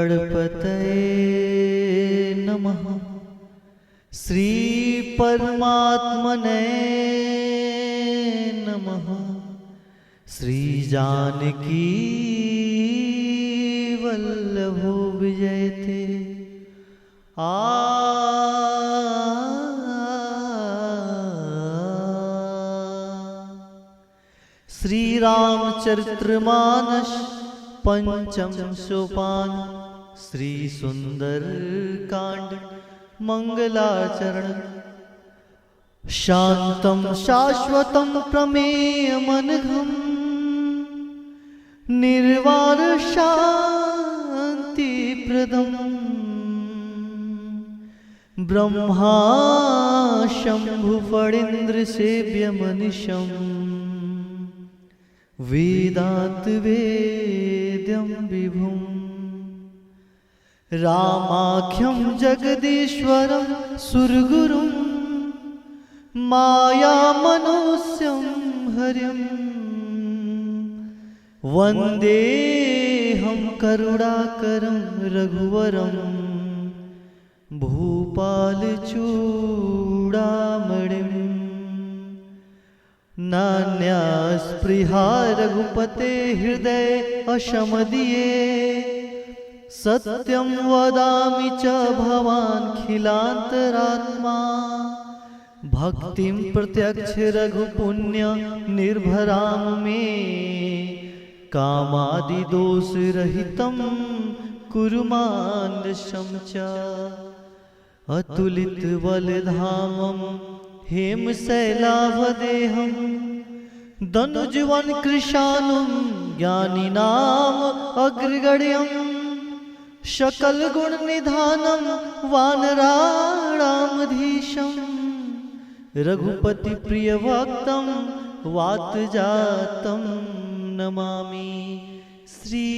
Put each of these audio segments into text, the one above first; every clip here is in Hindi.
गणपतये नमः। श्री परमात्मने नमः। श्री जानकी वल्लभो विजयते। श्री रामचरितमानस पंचम सोपान। श्री सुंदर कांड मंगलाचरण। शांतं शाश्वतं प्रमेयमनघं निर्वाण शांतिप्रदम् ब्रह्मा शंभु फणीन्द्र सेव्यमनिशम् वेदांत वेद्यं विभुम् रामाख्यं जगदीश्वरं सुरगुरुं मायामनुष्यं हरिं वन्देऽहं करुणाकरं रघुवरं भूपालचूडामणिम्। नान्यास्पृहा रघुपते हृदय अशमदीये सत्यं वदामि च भवान् खिलान्तरात्मा। भक्तिं प्रत्यक्ष रघुपुण्य निर्भरां मे कामादिदोष रहितं कुरु मानसं च। अतुलित बलधामं हेमशैलावदेहं दनुजवन कृशानुं ज्ञानिनाम अग्रगण्यं सकल गुण निधानं वानराणामधीशं रघुपति प्रिय भक्तं वातजातं नमामि। श्री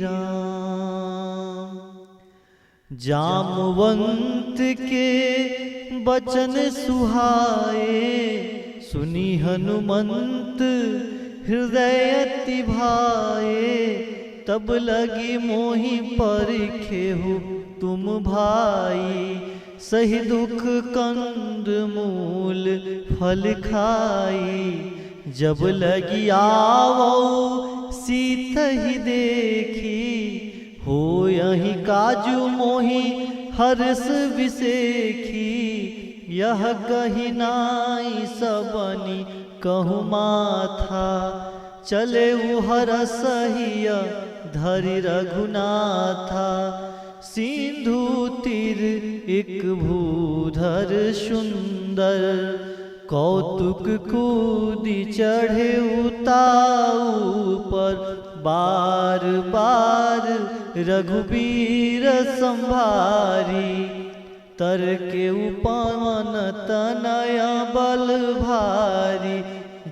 राम। जामवंत के बचन सुहाए सुनी हनुमंत हृदय अति भाए। तब लगी मोहि परिखेहु तुम भाई सही दुख कंद मूल फल खाई। जब लगी आवो सीत ही देखी हो यही काजू मोहि हर्ष विसेखी। यह कही नाई सबनी कहु माथा चले हरसहिय धरि रघुनाथा। सिंधु तीर एक भूधर सुंदर कौतुक कूदी चढ़े उताऊ पर। बार बार रघुबीर संभारी तर के उपवन तनय बल भारी।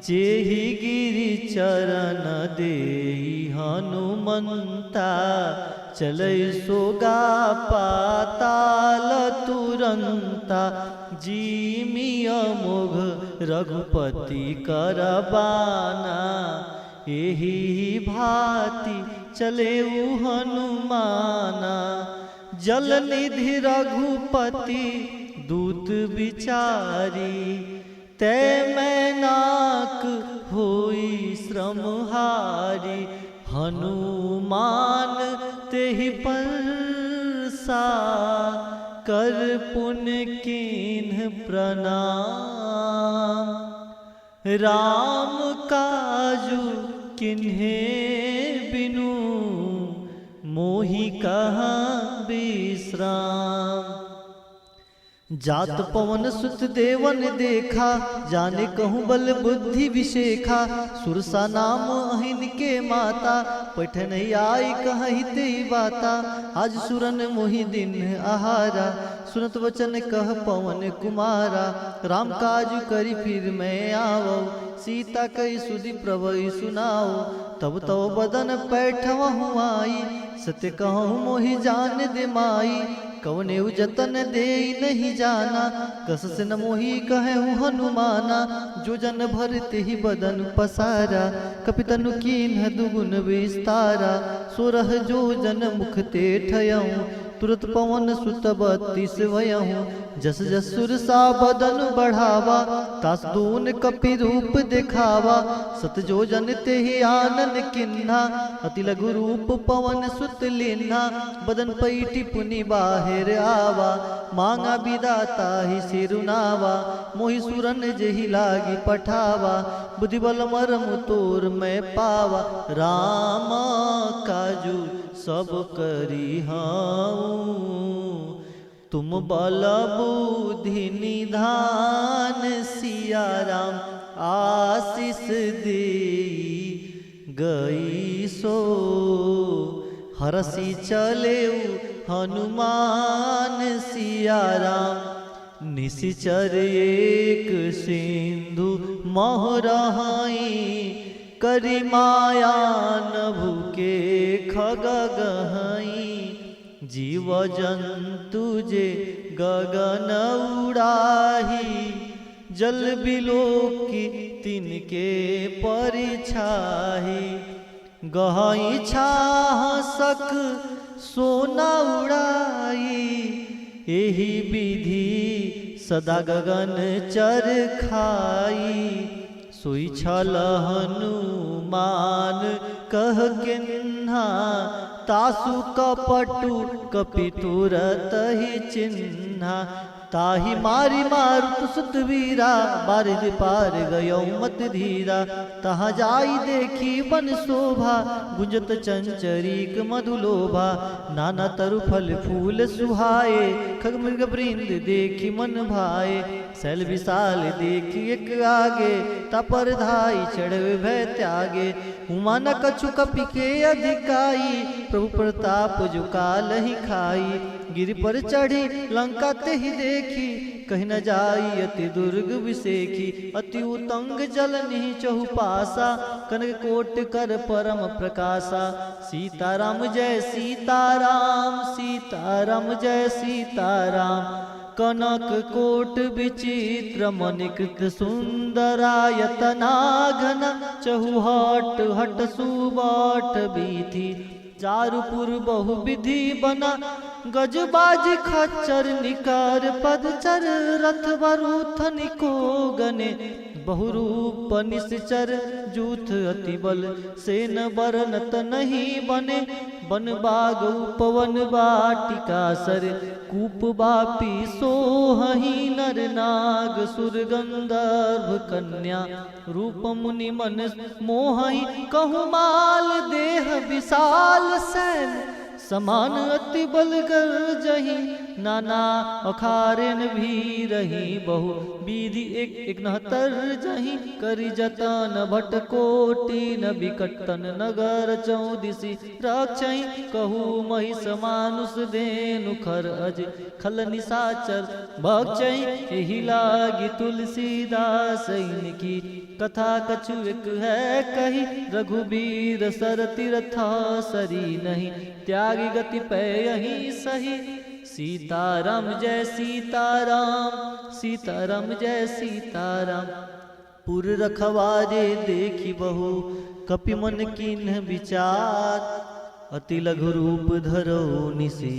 जेहि गिरि चरण देई हनुमंता चलै सोगा पाताल तुरंता। जीमिय मोघ रघुपति करबाना एहि भांति चले हनुमाना। जल निधि रघुपति दूत विचारी तै मैनाक होई श्रमहारी। हनुमान तेहि परसा कर पुण्य कीन्ह प्रणाम। राम काजू किन्हे बिनु मोहि कहाँ विश्राम। जात पवन सुत देवन देखा जाने कहूँ बल बुद्धि विशेखा। सुरसा नाम अहिन के माता पैठन आई कहि ते बाता। आज सुरन मोहि दिन आहारा सुनत वचन कह पवन कुमारा। राम काज करी फिर मैं आवो सीता कई सुधि प्रभु सुनाओ। तब तो बदन पैठवहु आई सत्य कहूँ मोहि जान दे माई। कवने जतन दे नहीं जाना, कस से न मोही कहे हनुमाना। जो जन भरते ही बदन पसारा, कपितनु कीन्ह दुगुन विस्तारा। सोरह जो जन मुख ते ठयऊँ, तुरत पवन सुत 32 वयहूँ। जस जस सुर सा बदन बढ़ावा, तास दून कपि रूप दिखावा। सत जो जन ते ही आनन किन्हा, अति लघु रूप पवन सुत लिन्हा। बदन पैठी पुनि बाहिर आवा, मांगा विदाता ही सिरुनावा। मोहि सुरन जेहि लागी पठावा, बुद्धि बल मरम तोर मैं पावा। राम काजू सब करी हाँ, तुम बल बुद्धि निधान। सिया राम आशीष दे गई सो, हरसी चले हनुमान। सिया राम निशिचर एक सिंधु मोहरहाई। करी माया नभु के खग गहाई। जीव जंतु जे गगन उड़ाही, जल बिलो की तिनके परिछाही। गहाई छाह सक सोना उड़ाई, एही विधि सदा गगन चर खाई। सोई छल हनुमान कह किन्हा, तासु कपटु कपि तुरत ही चिन्हा। ताहि मारी मारुत सुत वीरा, बारिद पार गयो मत धीरा। तहाँ जाई देखी बन शोभा, गुंजत चंचरीक मधुलोभा। नाना तरु फल फूल सुहाए, खग मृग वृंद देखी मन भाए। शैल विशाल देखी एक आगे, तापर धाई चढ़वे भय त्यागे। उमा न कछु कपि के अधिकाई, प्रभु प्रताप जो काल ही खाई। गिरि पर चढ़ी लंका ते ही देखी, कहीं न जाई अति दुर्ग विसेखी। अति उतंग जल निहि चहुपासा, कनक कोट कर परम प्रकाशा। सीताराम जय सीताराम, सीताराम जय सीताराम। कनक कोट विचित्र मणिकृत सुंदरायतना घन। चहुहट हट सुबाट बीथी, चारुपुर बहु विधि बना। गजबाज खच्चर निकार पदचर, रथ वरुथनि को गने। बहुरूप निश्चर जूथ अति बल, सेन बरनत नहीं बने। बन बाग उपवन वाटिका सर, कूप बापी सोहहि नर नाग। सुर गंधर्व कन्या रूप मुनि मन मोहहि। कहु माल देह विशाल सैन, समान अति बल कर जही। नाना अखारेन भी रही, बहु विधि एक 69 जही। करी जतन भट कोटि न बिकटन, नगर 34 रक्षई। कहू महिष मानुष देनु खर अज, खल निशाचर भक्षई। एहि लागी तुलसीदास इनकी, कथा कछु एक है कही। रघुबीर सर तीर्था सरी नहीं, त्यागी गति पे यही सही। सीताराम जय सीताराम, सीताराम जय सीताराम। पुर रखवारे देखी बहु, कपि मन कीन्ह विचार। अति लघु रूप धरो निसी,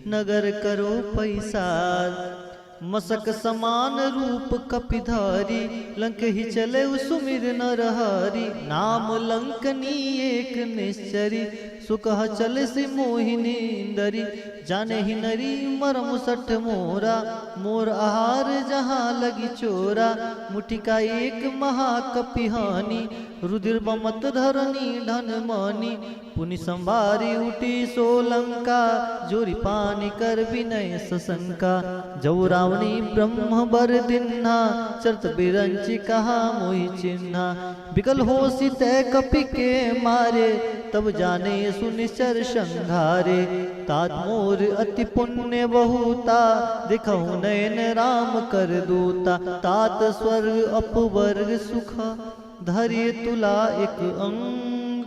नगर करो पैसार। मसक समान रूप कपिधारी, लंक ही चले सुमिर नरहरि। नाम लंकनी एक निश्चरी, सुकह चल से मोहिनी इंदरी। जाने ही नरी मरम सठ मोरा, मोर आहार जहाँ लगी चोरा। मुठिका एक महाकपिहानी, रुधिर बमत धरनी धन मानी। पुनि संभारी उठी सोलंका, जोरी पानी कर विनय सशंका। जौ रावणी ब्रह्म बर दिन्हा, चरत बिरंची कहा मोहि चिन्हा। बिकल हो सीते कपि के मारे, तब जाने सुनिश्चर संघारे। तात मोर अति पुण्य बहुता, दिखहु नयन राम कर दूता। तात स्वर्ग अपवर्ग सुख, धैर्य तुला एक अंग।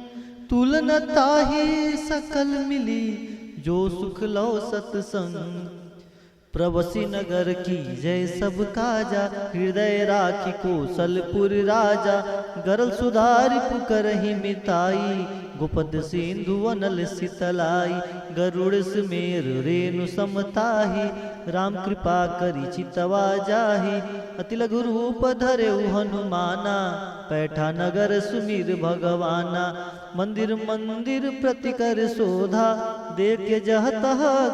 तुलना ताहि सकल मिली, जो सुख लो सत्संग। प्रवसी नगर की जय सब काजा, हृदय राखी कौशलपुर राजा। गरल सुधारि पुकरहि मिताई, गोपद सिंधु अनल शीतलाई। गरुड़ सुमेर रेणु समताही, राम कृपा करी चितवा जाही। अति लघु रूप धरे हनुमाना, पैठा नगर सुमीर भगवाना। मंदिर मंदिर प्रति कर शोधा, देख जहत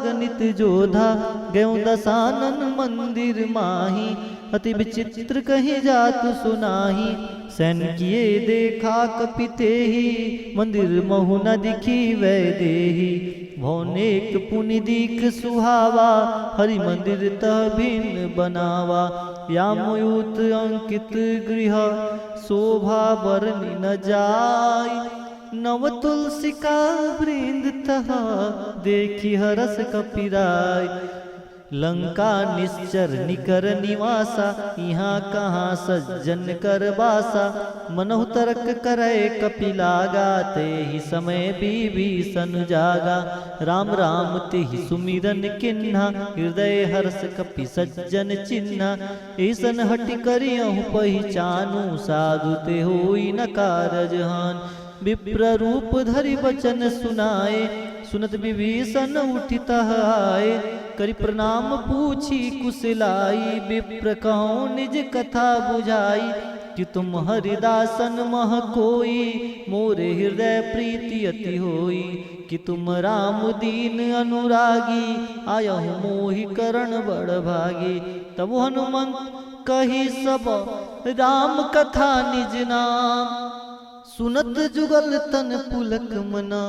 गणित जोधा। गयो दसानन मंदिर माही, अति विचित्र कहीं जात सुनाही। सैन किए देखा कपिते ही, मंदिर महु न दिखी वै देही। भौनेक पुनि दीख सुहावा, हरि मंदिर तह भिन्न बनावा। यामयूत अंकित गृह, शोभा बरनी न जाय। नव तुलसी का वृंद तह, देखी हरस कपिराय। लंका निश्चर निकर निवासा, यहाँ कहाँ सज्जन कर बासा। मनहु तर्क करे कपिलागा, ते ही समय विभीषण जागा। राम राम ते ही सुमिरन किन्हा, हृदय हर्ष कपि सज्जन चिन्हा। ऐसन हटि करियहु पहिचानु, साधु ते होई न कारजहान। विप्र रूप धरि वचन सुनाए, सुनत विभीषण उठित आए। करि प्रणाम पूछी कुशलाई, विप्र कहूँ निज कथा बुझाई। कि तुम हरिदासन मह कोई, मोरे हृदय प्रीति अति होई। कि तुम राम दीन अनुरागी, आयहु मोहि करण बड़ भागी। तब हनुमंत कही सब राम कथा निज नाम। सुनत जुगल तन पुलक मना,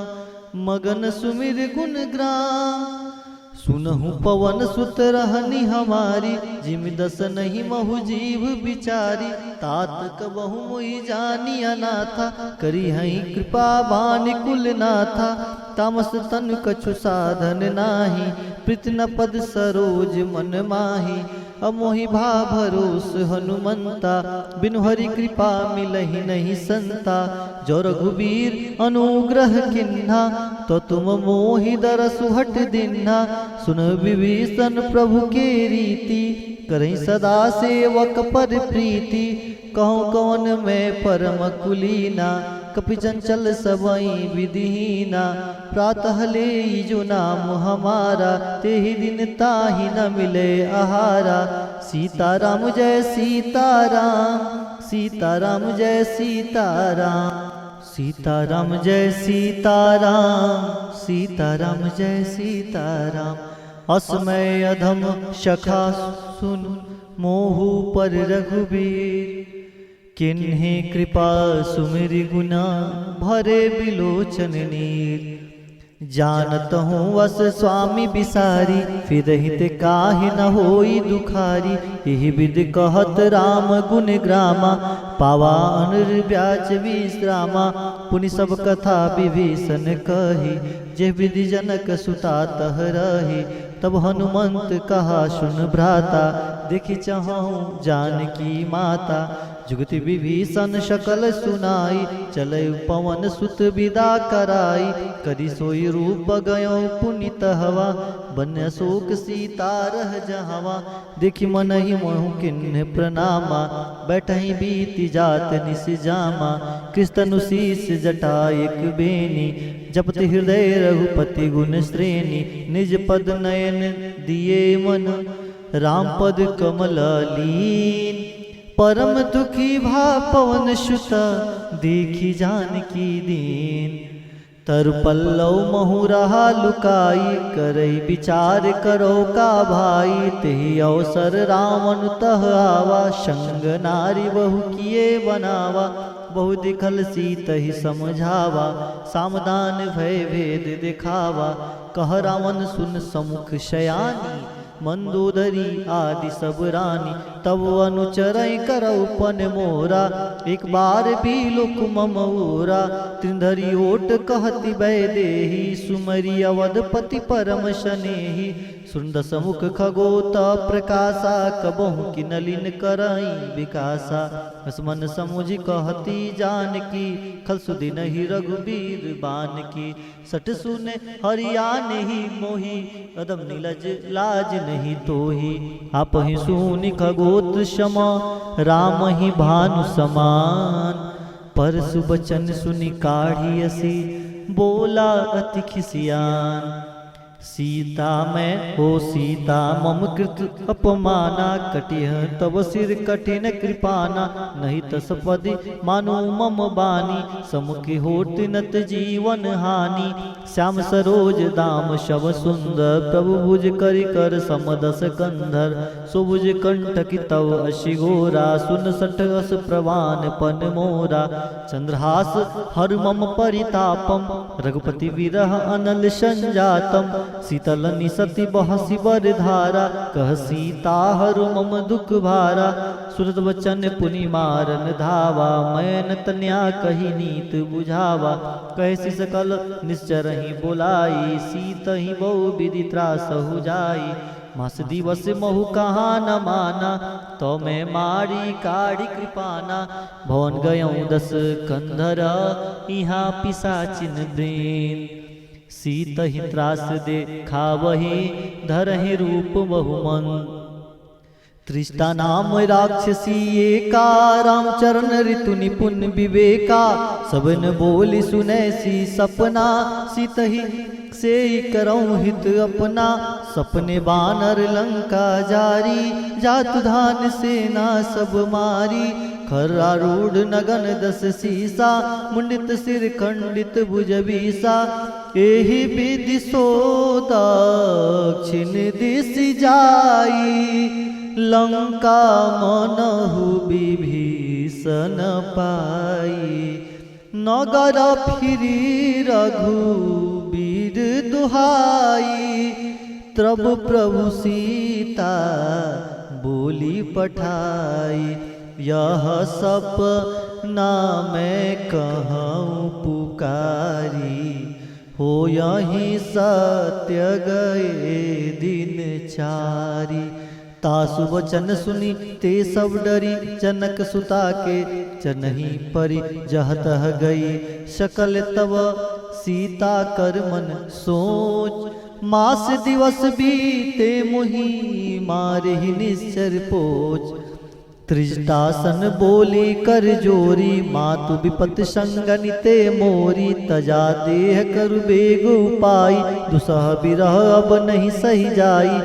मगन सुमिर गुण ग्राम। सुनहु पवन सुत रहनी हमारी, जिम दस नहीं महु जीव बिचारी। तात कबहु मोहि जानी अनाथा, करी हई कृपा बानि कुल नाथा। तामस तन कछु साधन नाही, प्रीत न पद सरोज मन माही। अमोहि भा भरोस हनुमंता, बिनु हरि कृपा मिलहि नहीं संता। जो रघुबीर अनुग्रह किन्हा, तो तुम मोहि दरसु हट दिन्हा। सुन विभीषण प्रभु के रीति, करहि सदा सेवक पर प्रीति। कहूँ कौन मैं परम कुलीना, कपि चंचल सबई विधिहीना। प्रातः ले जो नाम हमारा, तेहि दिन ताहि न मिले आहारा। सीताराम जय सीताराम, सीताराम जय सीताराम। सीताराम जय सीताराम, सीताराम जय सीताराम। असमय अधम शखा सुन, मोहु पर रघुबीर। किन्हे कृपा सुमिरि गुना, भरे बिलोचन नीर। जानत हूँ वस स्वामी बिसारी, फिरहित काहे न होई दुखारी। यही विध कहत राम गुण ग्रामा, पावा अनुर ब्याज विश्रामा। पुनि सब कथा विभीषण कही, जे विधि जनक सुता तह रही। तब हनुमंत कहा सुन भ्राता, देखि चाहूँ जानकी माता। जुगति विभीषण सकल सुनाई, चले पवन सुत विदा कराई। करि सोई रूप गयो पुनित हवा, बन अशोक सीता रह जहवा। देखि मनहि मोहु किन्ह प्रणामा, बैठहि बीति जात निस जामा। कृष्ण शीस जटा एक बेनी, जपत हृदय रघुपति गुण श्रेणी। निज पद नयन दिए मन, राम पद कमल लीन। परम दुखी भा पवन सुत, देखी जानकी दीन। तरु पल्लव महु रहा लुकाई, करई विचार करो का भाई। तेहि अवसर रावण तह आवा, संग नारी बहु किए बनावा। बहु दिखल सीतहि समझावा, सामदान भय भेद दिखावा। कह रावण सुन समुख शयानी, मंदोदरी आदि सब रानी। तब अनुचरई करऊ पन मोरा, एक बार भी लोक ममोरा। त्रिधरी ओट कहति वै देही, सुमरि अवधपति परम शनेही। सुंदस मुख खगोत प्रकाशा कबहु की नलिन करई विकासा असमन समुझ कहती जान की खल सुदिन ही रघुबीर बान की सट सुने हरिया नहीं मोही अदम नीलज लाज नहीं तोही आप ही सुनि खगोत क्षमा राम ही भानु समान परसु बचन सुनि काढ़ी असी बोला अति खिसियान सीता मैं हो सीता मम कृत अपमाना कटिह तब सिर कठिन कृपाना नहीं तसपदि मानो मम बानी समुखी होत नत जीवन हानि श्याम सरोज दाम शव सुंदर प्रभु भुज करि कर समदस कंधर सुभुज कंठकी तव अशि घोरा सुन सठ अस प्रवान पन मोरा चंद्रहास हर मम परितापम रघुपति विरह अनल संजातम शीतल निसति बहसी बर धारा कह सीता हरु मम दुख भारा सुरत बचन पुनि मारन धावा मैन तन्या कही नीत बुझावा कैसी सकल निश्चर ही बोलाई सीत ही बहु विधि त्रासहु जाई मास दिवस महु कहाँ न माना तो मैं मारी काढ़ी कृपाना भवन गयऊँ 10 कंधर यहाँ पिसाचिन दीन सीत ही त्रास दे खावही धरहि रूप बहुमन त्रिष्टा नाम राक्षसी एका रामचरण ऋतु निपुण विवेका सबन बोली सुनैसी सपना सीत ही से करऊँ हित अपना सपने बानर लंका जारी जात धान सेना सब मारी खरारूढ़ नगन 10 सीसा मुंडित सिर खंडित भुज बीसा एहि विधि सो दक्षिण दिश जाई लंका मनहु विभीषण पाई नगर फिरी रघुबीर दुहाई तब प्रभु सीता बोली पठाई यह सपना मैं कहूँ पुकारी हो यही सत्य गए दिन चारी तासु वचन सुनी ते सब डरी जनक सुता के चनही परी जहतह गई शकल तब सीता कर मन सोच मास दिवस बीते मुहि मारे ही निश्चर पोच त्रिजटासन बोली कर जोरी मातु विपत संगनिते मोरी तजा देह कर बेग उपाई दुसह बिरह अब नहीं सही जाई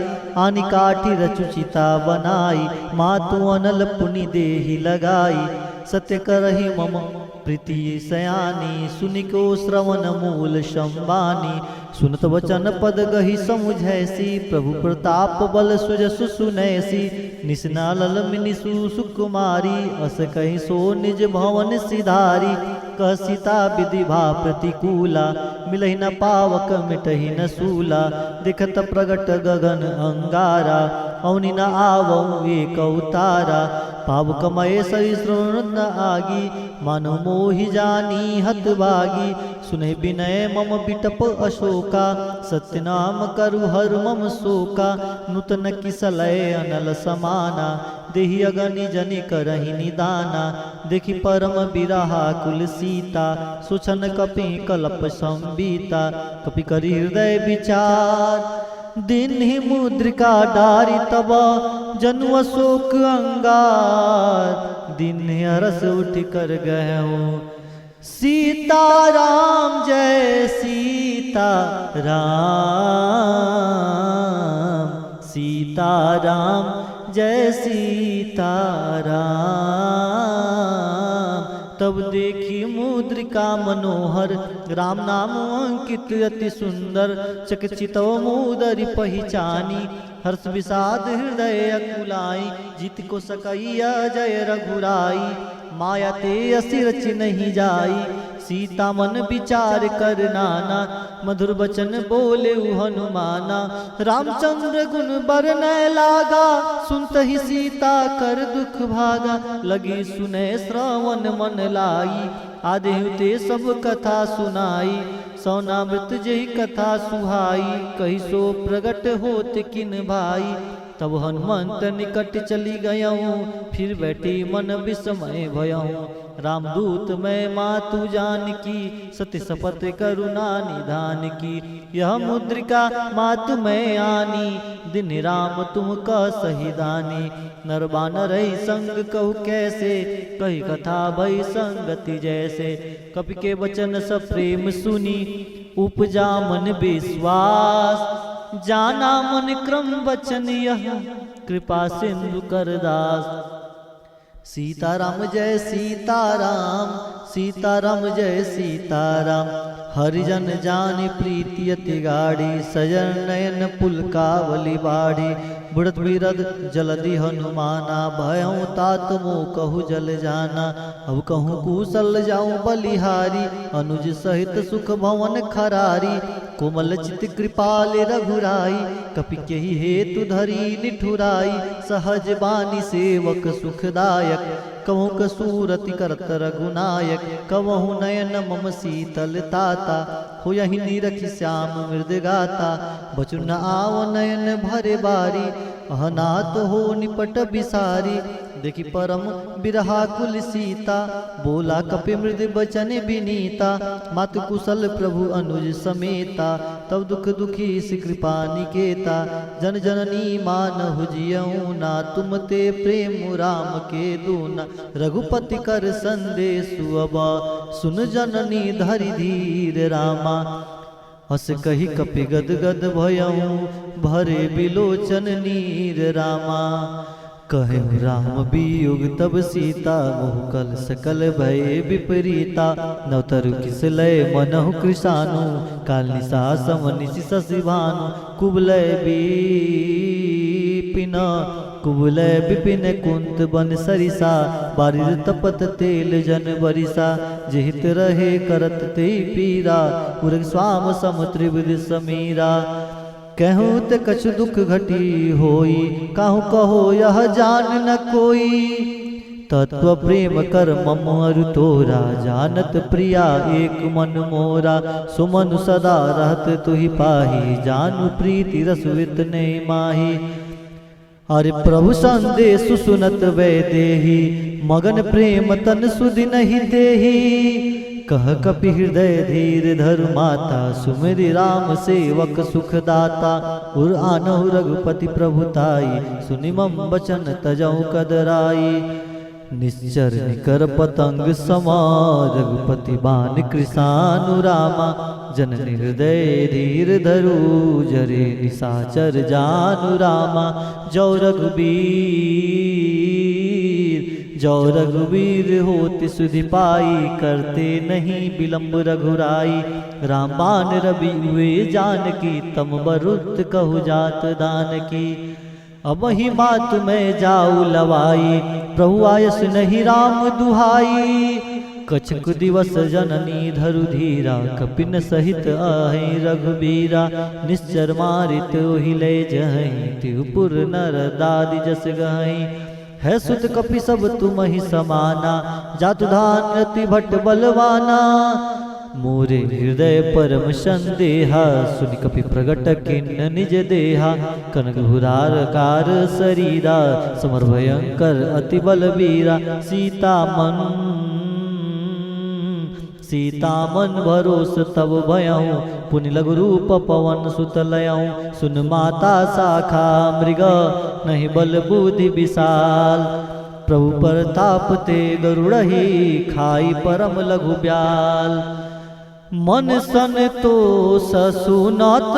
आनि काठी रचुचिता बनाई मातु अनल पुनि देहि लगाई सत्य करहि मम प्रीति सयानी सुनिको श्रवण मूल संबानी सुनत वचन पद गही समुझैसी प्रभु प्रताप बल सुजसु सुनैसी निस्ना लल मिनिसु सुकुमारी अस कहीं सो निज भवन सिधारी कह सीता विधि भा प्रतिकूला मिलहि न पावक मिटहि न सूला दिखत प्रगट गगन अंगारा औनि न आवऊ एक अवतारा पावक मय सहिष्णु न आगी मानो मोहि जानी हत भागी सुने विनय मम बिटप अशोका सत्य नाम करु हर मम शोका नूतन किसलय अनल समाना देहि अगनि जनि करहि निदाना देखि परम बिरहा कुल सीता सुछन कपि कल्प संबीता कपि करि हृदय विचार दिन ही मुद्रिका डारी तब जनु अशोक अंगार दिन हरस उठ कर गयो सीता राम जय सीता राम सीता राम जय सीता राम तब देखी मुद्रिका मनोहर राम नाम अंकित अति सुंदर चकचितो मुदरि पहिचानी हर्ष विषाद हृदय अकुलाई जीत को सकैया जय रघुराई माया ते असि रचि नहीं जाई सीता मन विचार कर नाना मधुर बचन बोले हनुमाना रामचंद्र गुण बरनय लागा सुनत ही सीता कर दुख भागा लगी सुने श्रवण मन लाई आदेहु ते सब कथा सुनाई सौनामृत जही कथा सुहाई, कही सो प्रगट होत किन भाई। तब हनुमंत निकट चली गयऊँ, फिर बैठी मन विस्मय भयऊँ। रामदूत मैं मातु जान की, सत्य शपथ करुणा निधान की। यह मुद्रिका मातु मैं आनी, दिन राम तुम का सही दानी। नर बानर संग कहु कैसे, कही कथा भई संगति जैसे। कपि के वचन सब प्रेम सुनी, उपजा मन विश्वास। जाना मन क्रम वचन यह, कृपा सिंधु करदास। सीताराम जय सीताराम, सीताराम जय सीताराम। हरिजन जान प्रीति अति गाढ़ी, सजन नयन पुलकावली बाढ़ी। बुढ़त बिरद जलधि हनुमाना, भयऊँ तात मोह कहु जल जाना। अब कहूँ कुशल जाऊँ बलिहारी, अनुज सहित सुख भवन खरारी। कोमल चित कृपाल रघुराई, कपि केहि हेतु धरी निठुराई। सहज बानी सेवक सुखदायक, कहूँ कसूरति करत रघुनायक। कहूँ नयन मम शीतल ताता, हो यही निरखि श्याम मृद गाता। बचु न आव नयन भरे बारी, अहनात हो निपट बिसारी। देखी परम बिरहा कुल सीता, बोला कपि मृद बचन विनीता। मातु कुशल प्रभु अनुज समेता, तब दुख दुखी सि कृपा निकेता। जन जननी मानहु जियऊ ना, तुम ते प्रेम राम के दूना। रघुपति कर संदेशु अब, सुन जननी धरि धीर रामा। हस कही कपि गद गद भयऊँ, भरे बिलोचन नीर रामा। कहे राम वियोग तब सीता, मोह कल सकल भय विपरीता। नवतरु किस लय मनहु कृशानु, काल निशा समनिशि शशि भानु। कुबलय विपिन, कुबलय विपिन कुंत बन सरिसा। बारिर तपत तेल जन बरिसा, जेहित रहे करत ते पीरा। उरग स्वाम सम त्रिविध समीरा। कहूँ ते कछु दुख घटी होई, कहूँ कहो यह जान न कोई। तत्व प्रेम कर मम अरु तोरा, जानत प्रिया एक मन मोरा। सुमनु सदा रहत तुहि पाही, जानु प्रीति रसवित ने माही। अरे प्रभु संदेश सुनत वै देही, मगन प्रेम तन सुधि नहीं देही। कह कपि हृदय धीर धरु माता, सुमिरि राम सेवक सुखदाता। उर आनहु रघुपति प्रभुताई, सुनि मम बचन तजहु कदराई। निश्चर निकर पतंग समा, रघुपति बान कृशानु रामा। जननी हृदय धीर धरु, जरे निशाचर जानु रामा। जौ रघुवीर होति सुधि पाई, करते नहीं विलंब रघुराई। रामबान रवि हुए जानकी, तम बरुत कहु जात दान की। अब ही मात में जाऊ लवाई, प्रभु आयस नहीं राम दुहाई। कछुक दिवस जननी धरु धीरा, कपिन सहित आहे रघुबीरा। निश्चर मारित ओहि ले जहीं, तिहुपुर नर दादि जस गहीं। है सुत कपि सब तुम ही समाना, जातु धान अति भट बलवाना। मोरे हृदय परम संदेहा, सुनि कपि प्रगट किन्न निज देहा। कनक हुरार कार शरीरा, समर भयंकर अति बलवीरा। सीता मन भरोस तब भयऊँ, पुनि लघु रूप पवन सुत लयऊँ। सुन माता शाखा मृग, नहीं बल बुद्धि विशाल। प्रभु प्रताप ते गरुड़हि, खाई परम लघु ब्याल। मन संतोष सुनत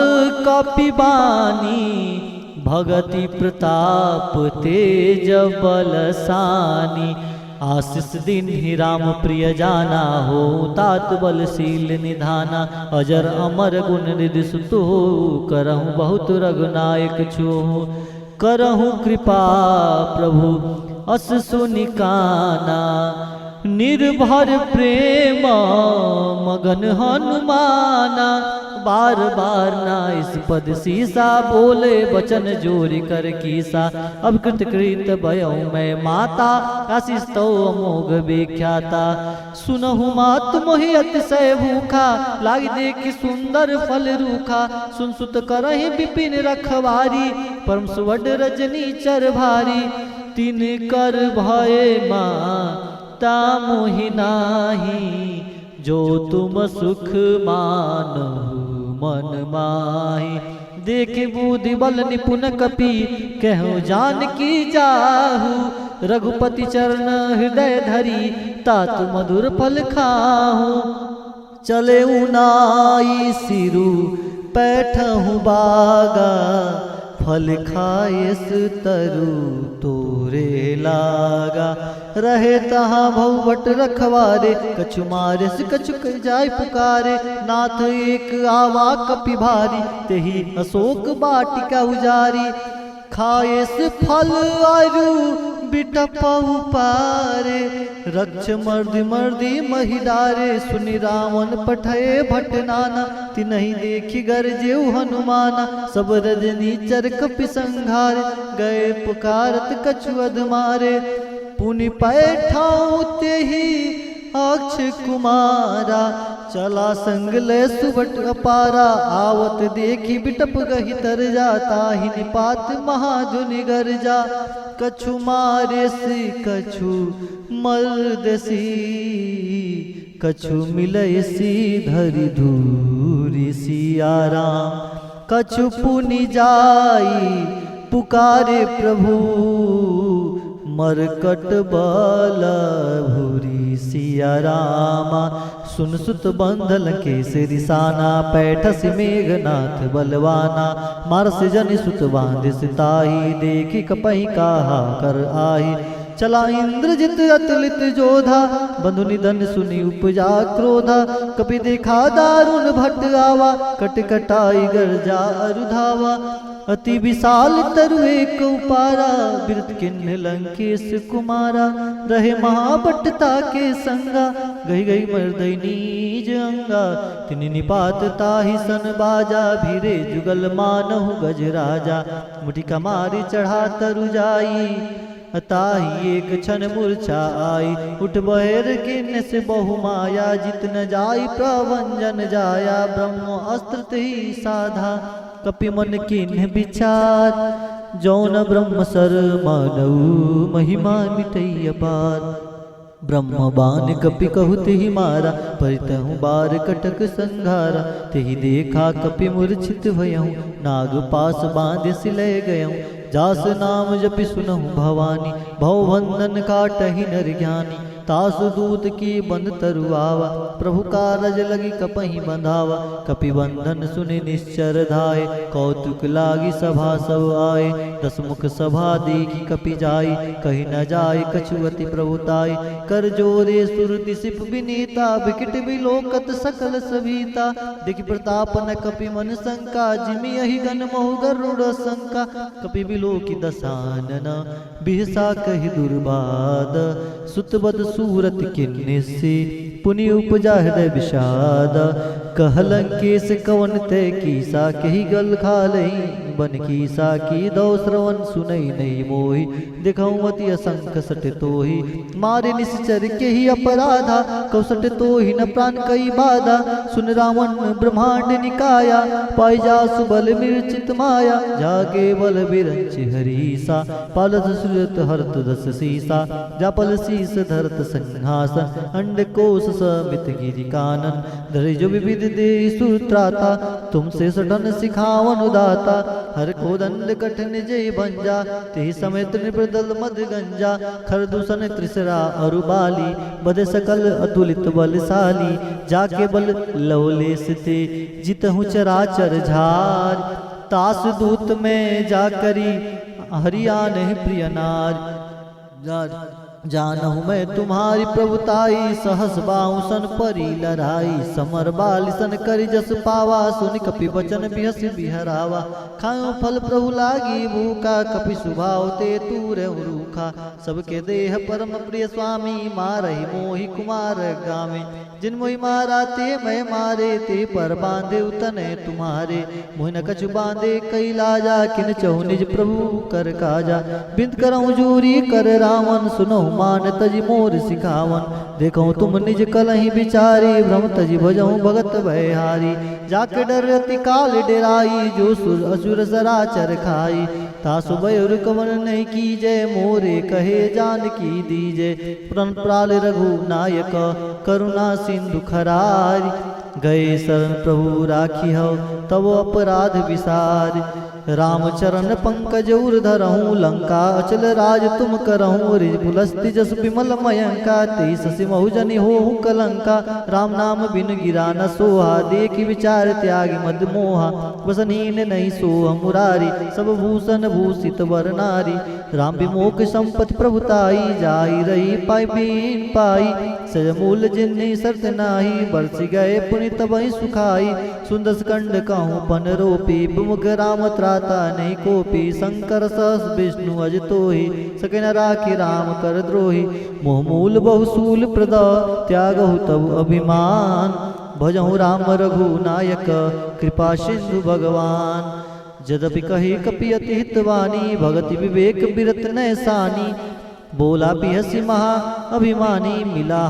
कपि बानी, भगति प्रताप तेज बलसानी। आशीष दिन ही राम प्रिय जाना, हो तात बलशील निधाना। अजर अमर गुण निधि सुतु, करहु बहुत रघुनायक छो। करहु कृपा प्रभु अस सुनिकाना, निर्भर प्रेम मगन हनुमाना, बार बार नाइस पद सीसा, बोले बचन जोरी कर कीसा। अब कृतकृत भयऊ मैं माता, आशीष तो अमोघ विख्याता। सुनहु मात मोहि अतिशय भूखा, लाग देख सुंदर फल रूखा। सुन सुत करहि विपिन रखवारी, परम सुवड रजनी चर भारी। तीन कर भय माता मोहि नाही, जो तुम सुख मानहु मन माही। देखे बुद्धि बल निपुण कपि, कहूँ जान की जाहू। रघुपति चरण हृदय धरी, तात मधुर फल खाहू। चले उनाई सिरु पैठहु बागा, फल खायस तरु तोरे लागा। रहे तहाँ भौवट रखवारे, कछु मारिस कछु जाय पुकारे। नाथ एक आवा कपि भारी, तेहि अशोक बाटिका उजारी। खायस फल आयु बिटपहु पारे, रक्ष मर्दि मर्दि महिदारे। सुनि रावण पठये भट नाना, तिनहि देखि गरजेउ हनुमाना। सब रजनी चर कपि संघारे, गए पुकारत कछु अधमारे। पुनि पैठाऊ तेहि अक्ष कुमारा, चला संग ले सुबट अपारा। आवत देखी बिटप गही तर जाता, ही निपात महाधुनि गरजा। कछु मारेसी कछु मर्दसी, कछु मिलैसी धरि धूरि सियाराम। कछु पुनि जाई पुकारे प्रभु, मरकट बल भूरी सिया रामा। सुन सुत बंधल केसरी साना, पैठस मेघनाथ बलवाना। मारस जन सुत बांध सिताही, देखी कपहि कहा कर आही। चला इंद्रजित अतुलित जोधा, बंधु निधन सुनि उपजा क्रोधा। कपि देखा दारुण भट आवा, कट कटाई गर्जा अरुधावा। अति विशाल तरु एक उपारा, बिरत किन्ह लंकेश कुमारा। रहे महाबटता के संगा, गई गई मर्दई नीज अंगा। तिनि निपात ताहि सन बाजा, भीरे जुगल मानहु गज राजा। मुठिका मारी चढ़ा तरु जाई, ताही एक क्षण मूर्छा आई। उठ बहेर किन्ह से बहु माया, जित न जाई प्रभंजन जाया। ब्रह्म अस्त्र ही साधा, कपि मन किन्ह विचार। जौन ब्रह्म सर मानऊ, महिमा मिटई अपार। ब्रह्म बान कपि कहु तेहि मारा, परितहु बार कटक संघारा। तेहि देखा कपि मूर्छित भयहु, नाग पास बांध सिलय गयहु। जास नाम जपि सुनहु भवानी, भवबंधन काटहि नर ज्ञानी। तासु दूत की बंद तरुआवा, प्रभु कारज लगी कपहि बंधावा। कपि बंधन सुनि निश्चर धाय, कौतुक लागी सभा सब आए। दस मुख सभा देखी कपि जाई, कही न जाय कछुअति प्रभुताई। कर जोरे सुरति सिप विनीता, विकट विलोकत सकल सभीता। देखि प्रताप न कपि मन शंका, जिमि यही गण महु गरुड़ शंका। कपि विलोकि दसानन, बिहसा कहि दुर्बाद। सुतबद सूरत किन्ने से, पुनि उपजा हृदय विषाद। कहलंकेश कवन तय कीसा, कही गल खालई बन कीसा। की दो श्रवण सुनई नहीं मोहि, दिखऊ मति असंख सट तोहि। मारे निश्चर के ही अपराधा, कौसट तोहि न प्राण कई बाधा। सुन रावण ब्रह्मांड निकाया, पाई जासु बल मिर्चित माया। जागे बल बिरंच हरीसा, पालत सुरत हरत दस सीसा। जापल शीस धरत संहासन, अंड कोश समित गिरि कानन। धरि जो विविध दे सूत्राता, तुमसे सटन सिखावन उदाता। हर को दंड कठिन जय भंजा, तेहि समेत निप्रदल मद गंजा। खर दूषण त्रिसरा अरुबाली, बद सकल अतुलित बलशाली। जाके बल लवलेस ते, जितहु चराचर झार। तास दूत में जाकरी, हरियान प्रिय नार। जानहु मैं तुम्हारी प्रभुताई, सहस बाउसन परी लड़ाई। समर बालिसन करि जस पावा, सुनि कपि बचन बिहस बिहरावा। खायो फल प्रभु लागी भूखा, कपि सुभाव ते तूर रूखा। सबके देह परम प्रिय स्वामी, मारहि मोहि कुमार गामे। जिन मोहि मारा ते मैं मारे, ते पर बांधे उतने तुम्हारे। मोहि न कछु बांधे कई लाजा, किन चहु निज प्रभु कर काजा। बिंद करऊँ जूरी कर रावण, सुनहु मान तजि मोर सिखावन। देखऊँ तुम निज कलहि बिचारी, भ्रम तजि भजऊँ भगत भयहारी। जाके डर अति काल डेराई, जो सुर असुर सराचर खाई। तासु भय कवन नहीं कीजे, मोरे कहे जान की दीजे। प्रण प्राल रघु नायक, करुणा सिंधु खरारी। गए शरण प्रभु राखी हो, तब अपराध विसार। रामचरण पंकज उर धरहूँ, लंका अचल राज तुम करहूँ। रिज पुलस्ति जस विमल मयंका, तेईस सिमहु जनि होहु कलंका। राम नाम बिन गिरा न सोहा, देखि विचार त्यागी मद मोहा। वसनहीन नहीं सोह मुरारी, सब भूषण भूषित वर नारी। राम विमोख संपत्ति प्रभुताई, जाई रही पाई बीन पाई। सज मूल जिन्नी शर्त नाही, बरसि गए पुनि तबहि सुखाई। सुंदर स्कंद कहूँ पन रोपी, विमुख राम त्राता नहीं कोपी। शंकर सहस विष्णु अज तोहि, सके न राखी राम कर द्रोही। मोह मूल बहुसूल प्रद, त्यागहु तब अभिमान। भजहु राम रघु नायक, कृपा सिंधु भगवान। यद्यपि कही कपि अति हितवानी, भगति विवेक बिरत नैसानी। बोला बिहसी महा अभिमानी, मिला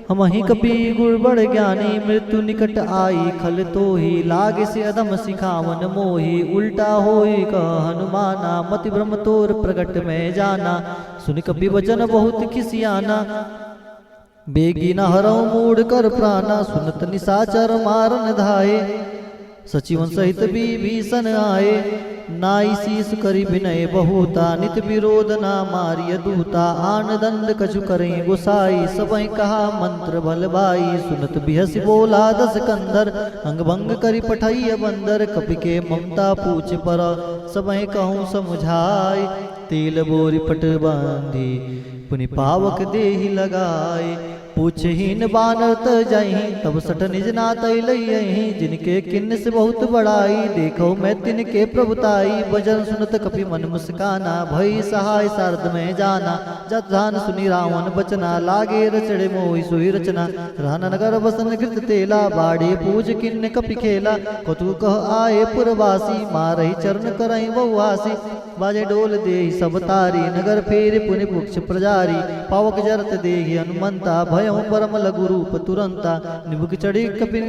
हमहि कपि गुर बड़ ज्ञानी। मृत्यु निकट आई खल तोहि, लागे से अधम सिखावन मोहि। उल्टा होई कह हनुमाना, मति भ्रम तोर प्रगट में जाना। सुनि कपि वचन बहुत खिसियाना, बेगी न हरऊ मूढ़ कर प्राणा। सुनत निशाचर मारन धाये, सचिवन सहित विभीषण आए। नाई शीस करि विनय बहुता, नित विरोध ना मारिय दूता। आन दंड कछु करें गोसाई, सबहि कहा मंत्र भल भाई। सुनत बिहसी बोला दस कंदर, अंग भंग करि पठैय बंदर। कपि के ममता पूछ पर, सबहि कहूँ समुझाई। तेल बोरी पट बांधी, पुनि पावक देहि लगाए। पूछहीन बानर त जाही, तब सठ निज नात लही। जिनके किन्न से बहुत बड़ाई, देखो मैं तिनके प्रभुताई। भजन सुनत कपि मन मुस्काना, भई सहाय सारद में जाना। जत ध्यान सुनि रावण बचना, लागे रचड़े मोहि सोई रचना। रहन नगर बसन कृत तेला, बाड़े पूज किन्न कपि खेला। कतु कह आए पुरवासी, मारहि चरण करहि बहुआसी। बाजे डोल देहि सब तारी, नगर फेर पुनि पुक्ष प्रजारी। पावक जरत देहि हनुमंता, भयउ परम लघु रूप तुरंता। निबुक चढ़ी कपि